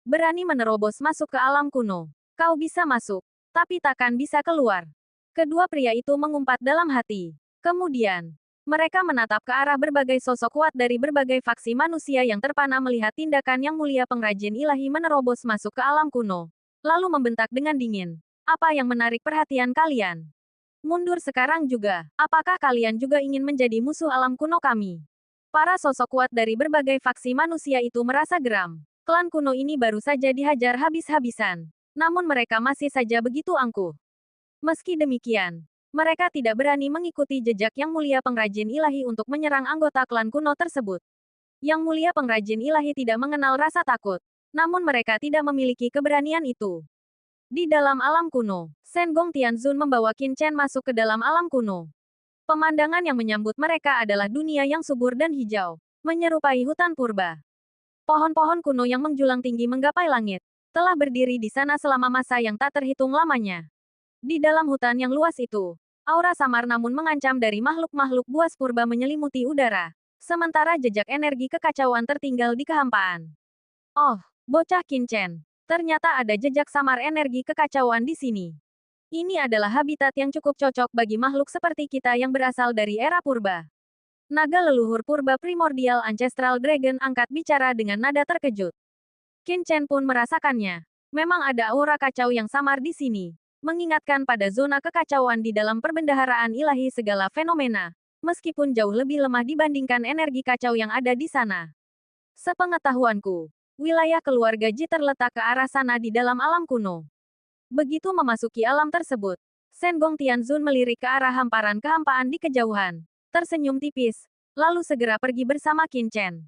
Berani menerobos masuk ke alam kuno. Kau bisa masuk, tapi takkan bisa keluar. Kedua pria itu mengumpat dalam hati. Kemudian, mereka menatap ke arah berbagai sosok kuat dari berbagai faksi manusia yang terpana melihat tindakan yang mulia pengrajin ilahi menerobos masuk ke alam kuno. Lalu membentak dengan dingin. Apa yang menarik perhatian kalian? Mundur sekarang juga. Apakah kalian juga ingin menjadi musuh alam kuno kami? Para sosok kuat dari berbagai faksi manusia itu merasa geram. Klan kuno ini baru saja dihajar habis-habisan. Namun mereka masih saja begitu angkuh. Meski demikian, mereka tidak berani mengikuti jejak yang mulia pengrajin ilahi untuk menyerang anggota klan kuno tersebut. Yang mulia pengrajin ilahi tidak mengenal rasa takut. Namun mereka tidak memiliki keberanian itu. Di dalam alam kuno, Senggong Tianzun membawa Qin Chen masuk ke dalam alam kuno. Pemandangan yang menyambut mereka adalah dunia yang subur dan hijau, menyerupai hutan purba. Pohon-pohon kuno yang menjulang tinggi menggapai langit, telah berdiri di sana selama masa yang tak terhitung lamanya. Di dalam hutan yang luas itu, aura samar namun mengancam dari makhluk-makhluk buas purba menyelimuti udara, sementara jejak energi kekacauan tertinggal di kehampaan. Oh, bocah Qin Chen. Ternyata ada jejak samar energi kekacauan di sini. Ini adalah habitat yang cukup cocok bagi makhluk seperti kita yang berasal dari era purba. Naga leluhur purba primordial Ancestral Dragon angkat bicara dengan nada terkejut. Qin Chen pun merasakannya. Memang ada aura kacau yang samar di sini, mengingatkan pada zona kekacauan di dalam perbendaharaan ilahi segala fenomena, meskipun jauh lebih lemah dibandingkan energi kacau yang ada di sana. Sepengetahuanku, wilayah keluarga Ji terletak ke arah sana di dalam alam kuno. Begitu memasuki alam tersebut, Senggong Tianzun melirik ke arah hamparan kehampaan di kejauhan, tersenyum tipis, lalu segera pergi bersama Qin Chen.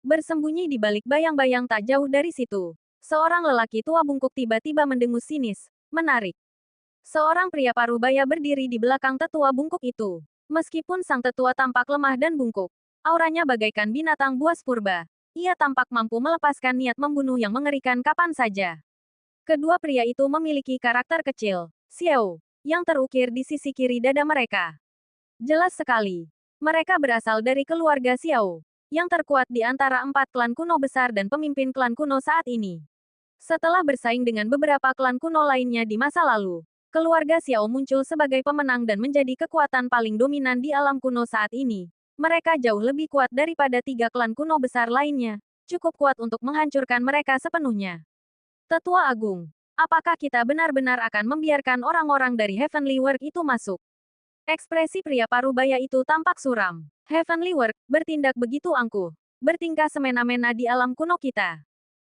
Bersembunyi di balik bayang-bayang tak jauh dari situ, seorang lelaki tua bungkuk tiba-tiba mendengus sinis, menarik. Seorang pria parubaya berdiri di belakang tetua bungkuk itu. Meskipun sang tetua tampak lemah dan bungkuk, auranya bagaikan binatang buas purba. Ia tampak mampu melepaskan niat membunuh yang mengerikan kapan saja. Kedua pria itu memiliki karakter kecil, Xiao, yang terukir di sisi kiri dada mereka. Jelas sekali, mereka berasal dari keluarga Xiao, yang terkuat di antara 4 klan kuno besar dan pemimpin klan kuno saat ini. Setelah bersaing dengan beberapa klan kuno lainnya di masa lalu, keluarga Xiao muncul sebagai pemenang dan menjadi kekuatan paling dominan di alam kuno saat ini. Mereka jauh lebih kuat daripada 3 klan kuno besar lainnya, cukup kuat untuk menghancurkan mereka sepenuhnya. Tetua Agung, apakah kita benar-benar akan membiarkan orang-orang dari Heavenly World itu masuk? Ekspresi pria parubaya itu tampak suram. Heavenly World bertindak begitu angkuh, bertingkah semena-mena di alam kuno kita.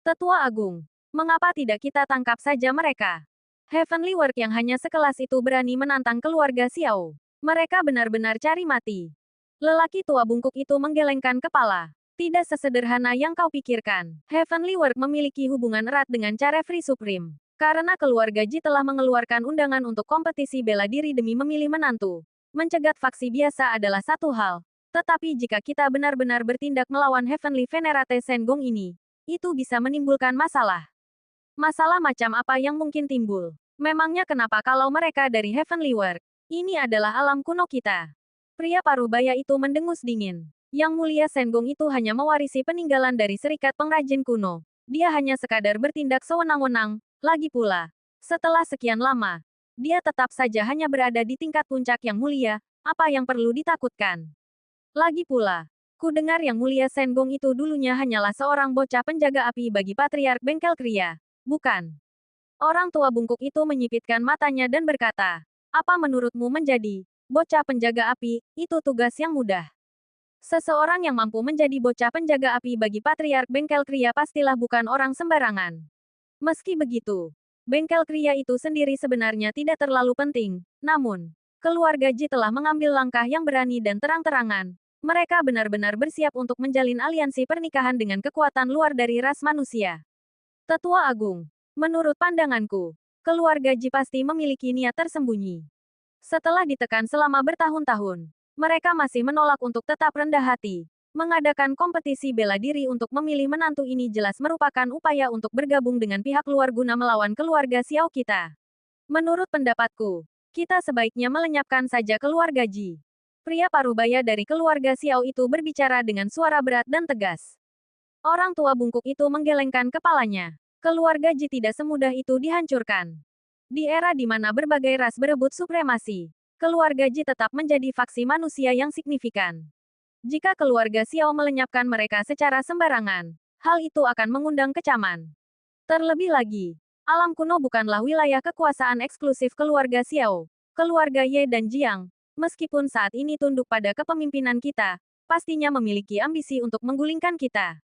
Tetua Agung, mengapa tidak kita tangkap saja mereka? Heavenly World yang hanya sekelas itu berani menantang keluarga Xiao. Mereka benar-benar cari mati. Lelaki tua bungkuk itu menggelengkan kepala. Tidak sesederhana yang kau pikirkan. Heavenly World memiliki hubungan erat dengan Carefree Supreme. Karena keluarga Ji telah mengeluarkan undangan untuk kompetisi bela diri demi memilih menantu. Mencegat faksi biasa adalah satu hal. Tetapi jika kita benar-benar bertindak melawan Heavenly Venerate Senggong ini, itu bisa menimbulkan masalah. Masalah macam apa yang mungkin timbul? Memangnya kenapa kalau mereka dari Heavenly World? Ini adalah alam kuno kita. Pria parubaya itu mendengus dingin. Yang mulia Senggong itu hanya mewarisi peninggalan dari serikat pengrajin kuno. Dia hanya sekadar bertindak sewenang-wenang. Lagi pula, setelah sekian lama, dia tetap saja hanya berada di tingkat puncak yang mulia. Apa yang perlu ditakutkan? Lagi pula, ku dengar yang mulia Senggong itu dulunya hanyalah seorang bocah penjaga api bagi Patriark Bengkel Kria. Bukan. Orang tua bungkuk itu menyipitkan matanya dan berkata, apa menurutmu menjadi bocah penjaga api, itu tugas yang mudah. Seseorang yang mampu menjadi bocah penjaga api bagi Patriark Bengkel Kria pastilah bukan orang sembarangan. Meski begitu, Bengkel Kria itu sendiri sebenarnya tidak terlalu penting. Namun, keluarga Ji telah mengambil langkah yang berani dan terang-terangan. Mereka benar-benar bersiap untuk menjalin aliansi pernikahan dengan kekuatan luar dari ras manusia. Tetua Agung, menurut pandanganku, keluarga Ji pasti memiliki niat tersembunyi. Setelah ditekan selama bertahun-tahun, mereka masih menolak untuk tetap rendah hati. Mengadakan kompetisi bela diri untuk memilih menantu ini jelas merupakan upaya untuk bergabung dengan pihak luar guna melawan keluarga Xiao kita. Menurut pendapatku, Kita sebaiknya melenyapkan saja keluarga Ji. Pria parubaya dari keluarga Xiao itu berbicara dengan suara berat dan tegas. Orang tua bungkuk itu menggelengkan kepalanya. Keluarga Ji tidak semudah itu dihancurkan. Di era di mana berbagai ras berebut supremasi, keluarga Ji tetap menjadi faksi manusia yang signifikan. Jika keluarga Xiao melenyapkan mereka secara sembarangan, hal itu akan mengundang kecaman. Terlebih lagi, alam kuno bukanlah wilayah kekuasaan eksklusif keluarga Xiao. Keluarga Ye dan Jiang, meskipun saat ini tunduk pada kepemimpinan kita, pastinya memiliki ambisi untuk menggulingkan kita.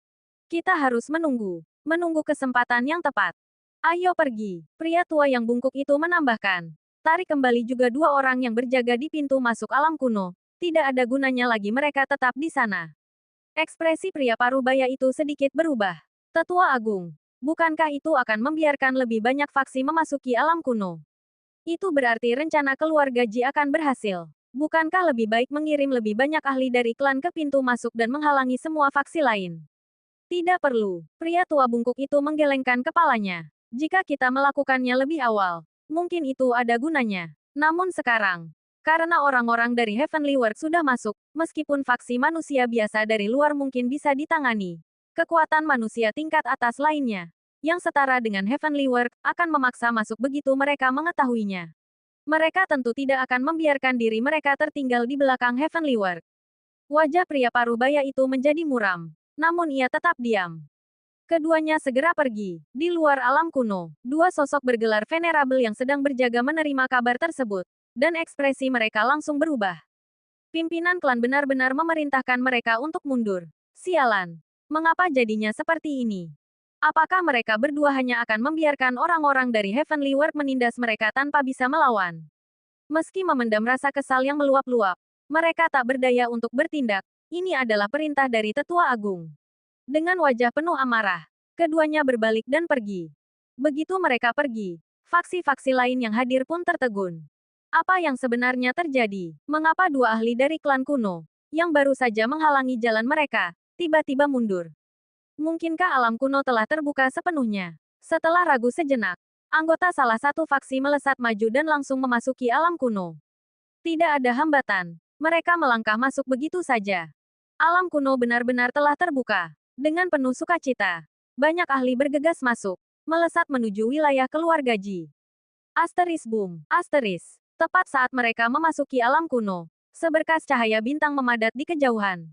Kita harus menunggu kesempatan yang tepat. Ayo pergi, pria tua yang bungkuk itu menambahkan. Tarik kembali juga dua orang yang berjaga di pintu masuk alam kuno. Tidak ada gunanya lagi mereka tetap di sana. Ekspresi pria parubaya itu sedikit berubah. Tetua Agung, bukankah itu akan membiarkan lebih banyak faksi memasuki alam kuno? Itu berarti rencana keluarga Ji akan berhasil. Bukankah lebih baik mengirim lebih banyak ahli dari klan ke pintu masuk dan menghalangi semua faksi lain? Tidak perlu. Pria tua bungkuk itu menggelengkan kepalanya. Jika kita melakukannya lebih awal, mungkin itu ada gunanya. Namun sekarang, karena orang-orang dari Heavenly World sudah masuk, meskipun faksi manusia biasa dari luar mungkin bisa ditangani, kekuatan manusia tingkat atas lainnya, yang setara dengan Heavenly World, akan memaksa masuk begitu mereka mengetahuinya. Mereka tentu tidak akan membiarkan diri mereka tertinggal di belakang Heavenly World. Wajah pria parubaya itu menjadi muram, namun ia tetap diam. Keduanya segera pergi. Di luar alam kuno, dua sosok bergelar venerable yang sedang berjaga menerima kabar tersebut, dan ekspresi mereka langsung berubah. Pimpinan klan benar-benar memerintahkan mereka untuk mundur. Sialan. Mengapa jadinya seperti ini? Apakah mereka berdua hanya akan membiarkan orang-orang dari Heavenly World menindas mereka tanpa bisa melawan? Meski memendam rasa kesal yang meluap-luap, mereka tak berdaya untuk bertindak. Ini adalah perintah dari Tetua Agung. Dengan wajah penuh amarah, keduanya berbalik dan pergi. Begitu mereka pergi, faksi-faksi lain yang hadir pun tertegun. Apa yang sebenarnya terjadi? Mengapa dua ahli dari klan kuno, yang baru saja menghalangi jalan mereka, tiba-tiba mundur? Mungkinkah alam kuno telah terbuka sepenuhnya? Setelah ragu sejenak, anggota salah satu faksi melesat maju dan langsung memasuki alam kuno. Tidak ada hambatan. Mereka melangkah masuk begitu saja. Alam kuno benar-benar telah terbuka. Dengan penuh sukacita, banyak ahli bergegas masuk, melesat menuju wilayah keluarga Ji. Asteris boom, asteris. Tepat saat mereka memasuki alam kuno, seberkas cahaya bintang memadat di kejauhan.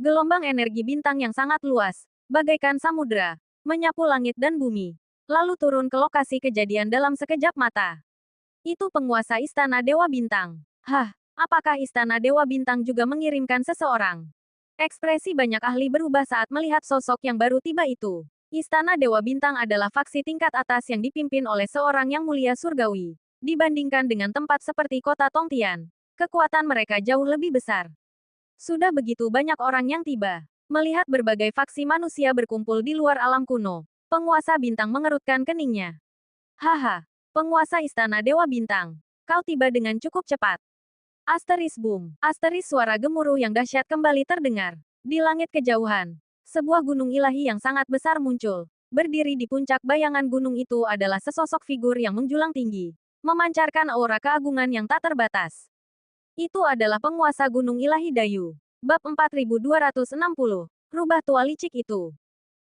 Gelombang energi bintang yang sangat luas, bagaikan samudera, menyapu langit dan bumi, lalu turun ke lokasi kejadian dalam sekejap mata. Itu penguasa Istana Dewa Bintang. Hah, apakah Istana Dewa Bintang juga mengirimkan seseorang? Ekspresi banyak ahli berubah saat melihat sosok yang baru tiba itu. Istana Dewa Bintang adalah faksi tingkat atas yang dipimpin oleh seorang yang mulia surgawi. Dibandingkan dengan tempat seperti kota Tongtian, kekuatan mereka jauh lebih besar. Sudah begitu banyak orang yang tiba. Melihat berbagai faksi manusia berkumpul di luar alam kuno, penguasa bintang mengerutkan keningnya. Haha, penguasa Istana Dewa Bintang, kau tiba dengan cukup cepat. Asteris boom, asteris suara gemuruh yang dahsyat kembali terdengar. Di langit kejauhan, sebuah gunung ilahi yang sangat besar muncul. Berdiri di puncak bayangan gunung itu adalah sesosok figur yang menjulang tinggi, memancarkan aura keagungan yang tak terbatas. Itu adalah penguasa gunung ilahi Dayu. Bab 4260. Rubah tua licik itu.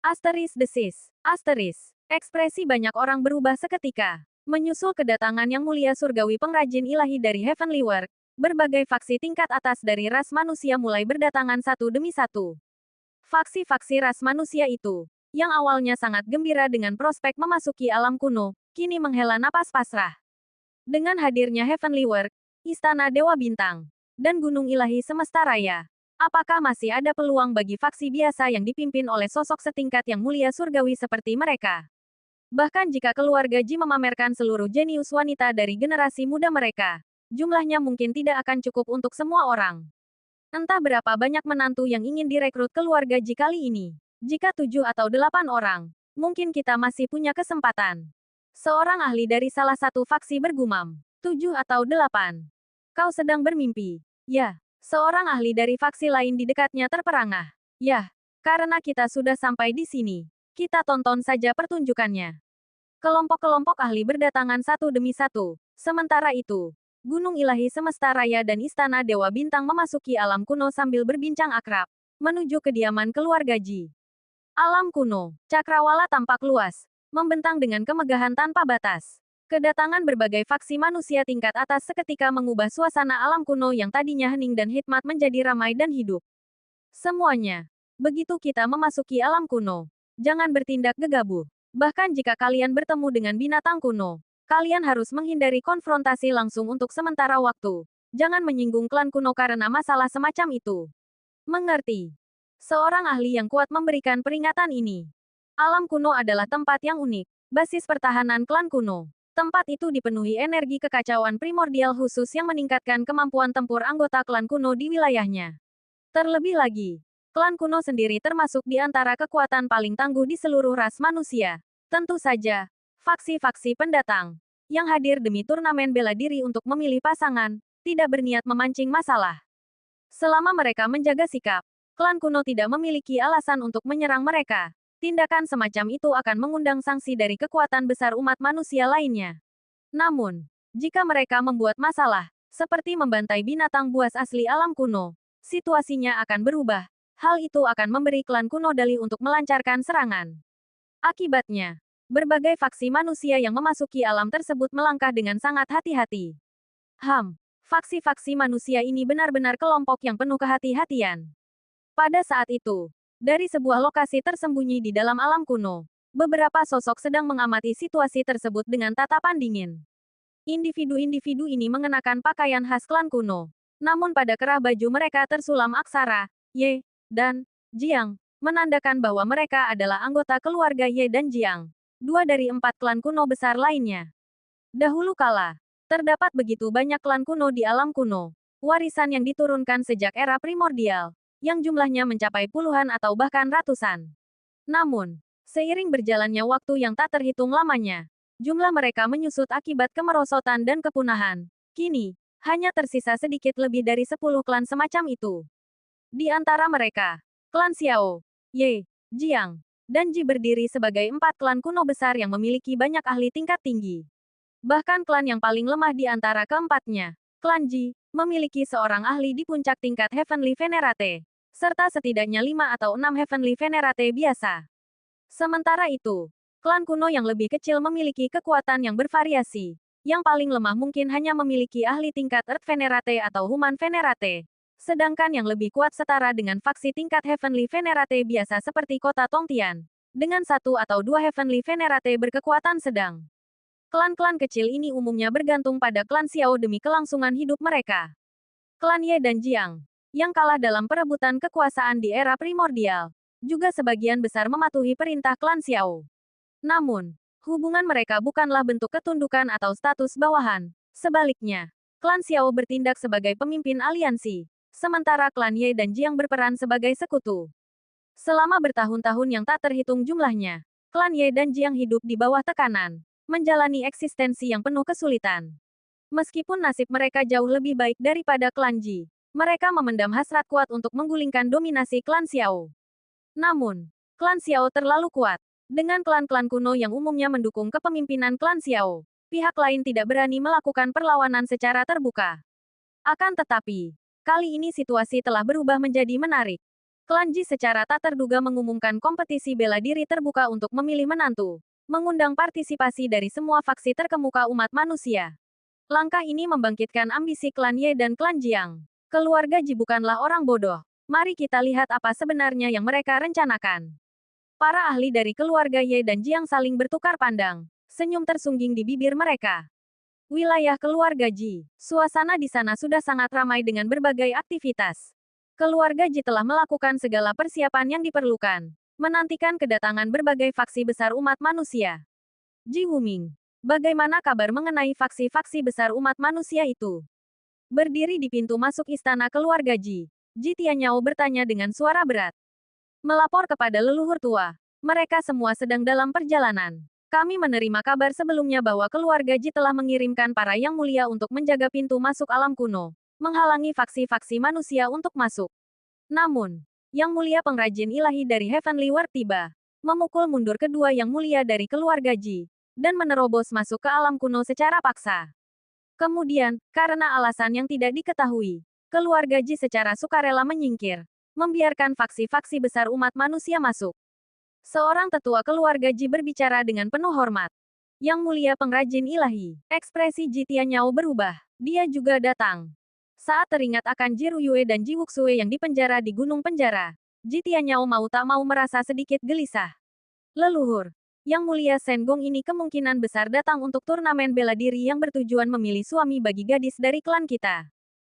Asteris desis. Asteris. Ekspresi banyak orang berubah seketika. Menyusul kedatangan yang mulia surgawi pengrajin ilahi dari Heavenly World, berbagai faksi tingkat atas dari ras manusia mulai berdatangan satu demi satu. Faksi-faksi ras manusia itu, yang awalnya sangat gembira dengan prospek memasuki alam kuno, kini menghela napas pasrah. Dengan hadirnya Heavenly World, Istana Dewa Bintang, dan Gunung Ilahi Semesta Raya, apakah masih ada peluang bagi faksi biasa yang dipimpin oleh sosok setingkat yang mulia surgawi seperti mereka? Bahkan jika keluarga Ji memamerkan seluruh jenius wanita dari generasi muda mereka, jumlahnya mungkin tidak akan cukup untuk semua orang. Entah berapa banyak menantu yang ingin direkrut keluarga Ji kali ini. Jika 7 atau 8 orang, mungkin kita masih punya kesempatan. Seorang ahli dari salah satu faksi bergumam. 7 atau 8. Kau sedang bermimpi. Ya, seorang ahli dari faksi lain di dekatnya terperangah. Yah, karena kita sudah sampai di sini. Kita tonton saja pertunjukannya. Kelompok-kelompok ahli berdatangan satu demi satu. Sementara itu, Gunung ilahi semesta raya dan istana Dewa Bintang memasuki alam kuno sambil berbincang akrab, menuju kediaman keluarga Ji. Alam kuno, cakrawala tampak luas, membentang dengan kemegahan tanpa batas. Kedatangan berbagai faksi manusia tingkat atas seketika mengubah suasana alam kuno yang tadinya hening dan hikmat menjadi ramai dan hidup. Semuanya. Begitu kita memasuki alam kuno, jangan bertindak gegabah. Bahkan jika kalian bertemu dengan binatang kuno, kalian harus menghindari konfrontasi langsung untuk sementara waktu. Jangan menyinggung klan kuno karena masalah semacam itu. Mengerti? Seorang ahli yang kuat memberikan peringatan ini. Alam kuno adalah tempat yang unik, basis pertahanan klan kuno. Tempat itu dipenuhi energi kekacauan primordial khusus yang meningkatkan kemampuan tempur anggota klan kuno di wilayahnya. Terlebih lagi, klan kuno sendiri termasuk di antara kekuatan paling tangguh di seluruh ras manusia. Tentu saja, faksi-faksi pendatang yang hadir demi turnamen bela diri untuk memilih pasangan, tidak berniat memancing masalah. Selama mereka menjaga sikap, klan kuno tidak memiliki alasan untuk menyerang mereka. Tindakan semacam itu akan mengundang sanksi dari kekuatan besar umat manusia lainnya. Namun, jika mereka membuat masalah, seperti membantai binatang buas asli alam kuno, situasinya akan berubah. Hal itu akan memberi klan kuno dalih untuk melancarkan serangan. Akibatnya, berbagai faksi manusia yang memasuki alam tersebut melangkah dengan sangat hati-hati. Faksi-faksi manusia ini benar-benar kelompok yang penuh kehati-hatian. Pada saat itu, dari sebuah lokasi tersembunyi di dalam alam kuno, beberapa sosok sedang mengamati situasi tersebut dengan tatapan dingin. Individu-individu ini mengenakan pakaian khas klan kuno. Namun pada kerah baju mereka tersulam aksara Y dan Jiang, menandakan bahwa mereka adalah anggota keluarga Ye dan Jiang, dua dari 4 klan kuno besar lainnya. Dahulu kala, terdapat begitu banyak klan kuno di alam kuno, warisan yang diturunkan sejak era primordial, yang jumlahnya mencapai puluhan atau bahkan ratusan. Namun, seiring berjalannya waktu yang tak terhitung lamanya, jumlah mereka menyusut akibat kemerosotan dan kepunahan. Kini, hanya tersisa sedikit lebih dari 10 klan semacam itu. Di antara mereka, klan Xiao, Ye, Jiang, dan Ji berdiri sebagai 4 klan kuno besar yang memiliki banyak ahli tingkat tinggi. Bahkan klan yang paling lemah di antara keempatnya, klan Ji, memiliki seorang ahli di puncak tingkat Heavenly Venerate, serta setidaknya 5 atau 6 Heavenly Venerate biasa. Sementara itu, klan kuno yang lebih kecil memiliki kekuatan yang bervariasi. Yang paling lemah mungkin hanya memiliki ahli tingkat Earth Venerate atau Human Venerate. Sedangkan yang lebih kuat setara dengan faksi tingkat Heavenly Venerate biasa seperti kota Tongtian, dengan 1 atau 2 Heavenly Venerate berkekuatan sedang. Klan-klan kecil ini umumnya bergantung pada klan Xiao demi kelangsungan hidup mereka. Klan Ye dan Jiang, yang kalah dalam perebutan kekuasaan di era primordial, juga sebagian besar mematuhi perintah klan Xiao. Namun, hubungan mereka bukanlah bentuk ketundukan atau status bawahan. Sebaliknya, klan Xiao bertindak sebagai pemimpin aliansi, sementara klan Ye dan Jiang berperan sebagai sekutu. Selama bertahun-tahun yang tak terhitung jumlahnya, klan Ye dan Jiang hidup di bawah tekanan, menjalani eksistensi yang penuh kesulitan. Meskipun nasib mereka jauh lebih baik daripada klan Ji, mereka memendam hasrat kuat untuk menggulingkan dominasi klan Xiao. Namun, klan Xiao terlalu kuat. Dengan klan-klan kuno yang umumnya mendukung kepemimpinan klan Xiao, pihak lain tidak berani melakukan perlawanan secara terbuka. Akan tetapi, kali ini situasi telah berubah menjadi menarik. Klan Ji secara tak terduga mengumumkan kompetisi bela diri terbuka untuk memilih menantu, mengundang partisipasi dari semua faksi terkemuka umat manusia. Langkah ini membangkitkan ambisi klan Ye dan klan Jiang. Keluarga Ji bukanlah orang bodoh. Mari kita lihat apa sebenarnya yang mereka rencanakan. Para ahli dari keluarga Ye dan Jiang saling bertukar pandang. Senyum tersungging di bibir mereka. Wilayah keluarga Ji. Suasana di sana sudah sangat ramai dengan berbagai aktivitas. Keluarga Ji telah melakukan segala persiapan yang diperlukan, menantikan kedatangan berbagai faksi besar umat manusia. Ji Wuming, bagaimana kabar mengenai faksi-faksi besar umat manusia itu? Berdiri di pintu masuk istana keluarga Ji, Ji Tianyao bertanya dengan suara berat. Melapor kepada leluhur tua. Mereka semua sedang dalam perjalanan. Kami menerima kabar sebelumnya bahwa keluarga Ji telah mengirimkan para yang mulia untuk menjaga pintu masuk alam kuno, menghalangi faksi-faksi manusia untuk masuk. Namun, yang mulia pengrajin ilahi dari Heavenly World tiba, memukul mundur kedua yang mulia dari keluarga Ji, dan menerobos masuk ke alam kuno secara paksa. Kemudian, karena alasan yang tidak diketahui, keluarga Ji secara sukarela menyingkir, membiarkan faksi-faksi besar umat manusia masuk. Seorang tetua keluarga Ji berbicara dengan penuh hormat. Yang mulia pengrajin ilahi, ekspresi Ji Tianyao berubah. Dia juga datang. Saat teringat akan Ji Ruyue dan Ji Wuxue yang dipenjara di gunung penjara, Ji Tianyao mau tak mau merasa sedikit gelisah. Leluhur, Yang Mulia Senggong ini kemungkinan besar datang untuk turnamen bela diri yang bertujuan memilih suami bagi gadis dari klan kita.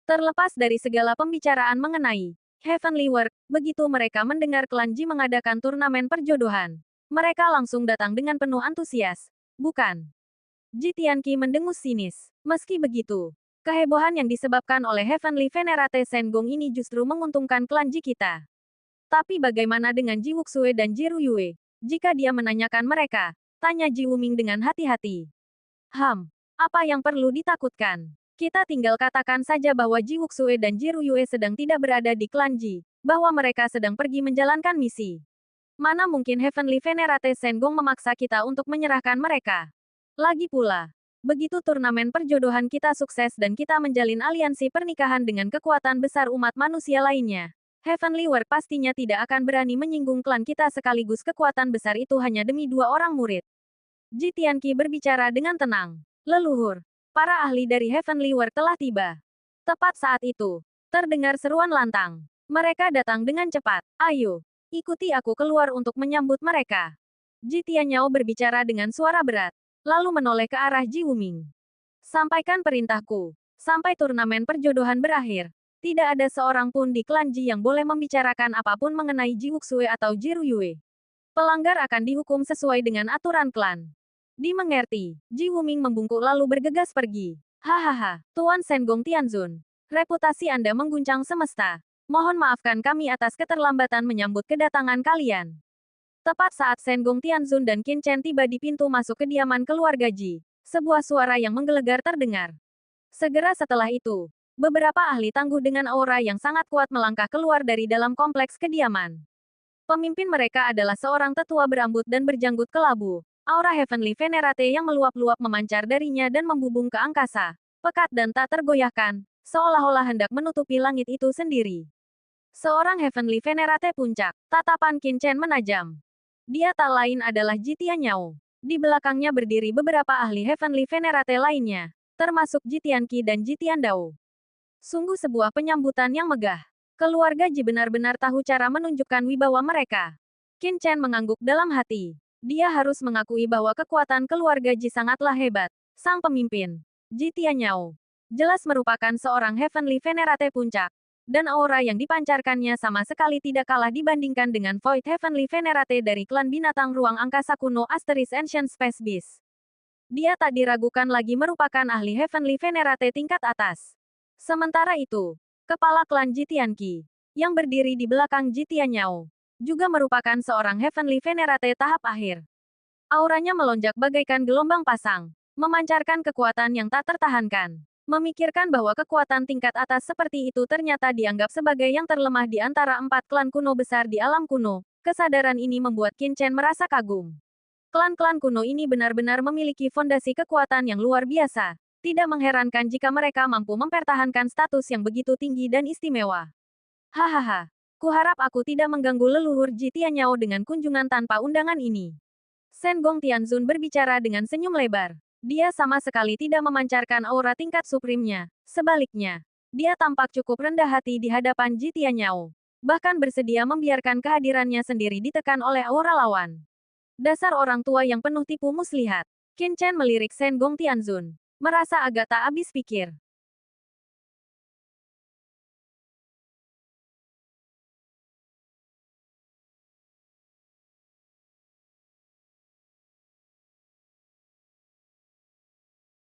Terlepas dari segala pembicaraan mengenai Heavenly Work, begitu mereka mendengar klan Ji mengadakan turnamen perjodohan, mereka langsung datang dengan penuh antusias. Bukan? Ji Tianqi mendengus sinis. Meski begitu, kehebohan yang disebabkan oleh Heavenly Venerate Senggong ini justru menguntungkan klan Ji kita. Tapi bagaimana dengan Ji Wuxue dan Ji Ruyue? Jika dia menanyakan mereka, tanya Ji Wuming dengan hati-hati. Apa yang perlu ditakutkan? Kita tinggal katakan saja bahwa Ji Wuxue dan Ji Ruyue sedang tidak berada di klan Ji, bahwa mereka sedang pergi menjalankan misi. Mana mungkin Heavenly Venerate Senggong memaksa kita untuk menyerahkan mereka? Lagi pula, begitu turnamen perjodohan kita sukses dan kita menjalin aliansi pernikahan dengan kekuatan besar umat manusia lainnya, Heavenly Work pastinya tidak akan berani menyinggung klan kita sekaligus kekuatan besar itu hanya demi 2 orang murid. Ji Tianqi berbicara dengan tenang. Leluhur, para ahli dari Heavenly Work telah tiba. Tepat saat itu, terdengar seruan lantang. Mereka datang dengan cepat. Ayo, ikuti aku keluar untuk menyambut mereka. Ji Tianyao berbicara dengan suara berat, lalu menoleh ke arah Ji Wuming. Sampaikan perintahku. Sampai turnamen perjodohan berakhir, tidak ada seorang pun di klan Ji yang boleh membicarakan apapun mengenai Ji Wuxue atau Ji Ruyue. Pelanggar akan dihukum sesuai dengan aturan klan. Dimengerti. Ji Wuming membungkuk lalu bergegas pergi. Hahaha, Tuan Senggong Tianzun. Reputasi Anda mengguncang semesta. Mohon maafkan kami atas keterlambatan menyambut kedatangan kalian. Tepat saat Senggong Tianzun dan Qin Chen tiba di pintu masuk kediaman keluarga Ji, sebuah suara yang menggelegar terdengar. Segera setelah itu, beberapa ahli tangguh dengan aura yang sangat kuat melangkah keluar dari dalam kompleks kediaman. Pemimpin mereka adalah seorang tetua berambut dan berjanggut kelabu. Aura Heavenly Venerate yang meluap-luap memancar darinya dan membubung ke angkasa, pekat dan tak tergoyahkan, seolah-olah hendak menutupi langit itu sendiri. Seorang Heavenly Venerate puncak, tatapan Qin Chen menajam. Dia tak lain adalah Ji Tianyao. Di belakangnya berdiri beberapa ahli Heavenly Venerate lainnya, termasuk Ji Tianqi dan Ji Tiandao. Sungguh sebuah penyambutan yang megah. Keluarga Ji benar-benar tahu cara menunjukkan wibawa mereka. Qin Chen mengangguk dalam hati. Dia harus mengakui bahwa kekuatan keluarga Ji sangatlah hebat. Sang pemimpin, Ji Tianyao, jelas merupakan seorang Heavenly Venerate puncak. Dan aura yang dipancarkannya sama sekali tidak kalah dibandingkan dengan Void Heavenly Venerate dari klan binatang ruang angkasa kuno Asteris Ancient Space Beast. Dia tak diragukan lagi merupakan ahli Heavenly Venerate tingkat atas. Sementara itu, kepala klan Ji Tianqi, yang berdiri di belakang Ji Tianyao, juga merupakan seorang Heavenly Venerate tahap akhir. Auranya melonjak bagaikan gelombang pasang, memancarkan kekuatan yang tak tertahankan. Memikirkan bahwa kekuatan tingkat atas seperti itu ternyata dianggap sebagai yang terlemah di antara 4 klan kuno besar di alam kuno, kesadaran ini membuat Qin Chen merasa kagum. Klan-klan kuno ini benar-benar memiliki fondasi kekuatan yang luar biasa. Tidak mengherankan jika mereka mampu mempertahankan status yang begitu tinggi dan istimewa. Hahaha, kuharap aku tidak mengganggu leluhur Ji Tianyao dengan kunjungan tanpa undangan ini. Senggong Tianzun berbicara dengan senyum lebar. Dia sama sekali tidak memancarkan aura tingkat suprimnya. Sebaliknya, dia tampak cukup rendah hati di hadapan Ji Tianyao. Bahkan bersedia membiarkan kehadirannya sendiri ditekan oleh aura lawan. Dasar orang tua yang penuh tipu muslihat. Qin Chen melirik Senggong Tianzun. Merasa agak tak habis pikir.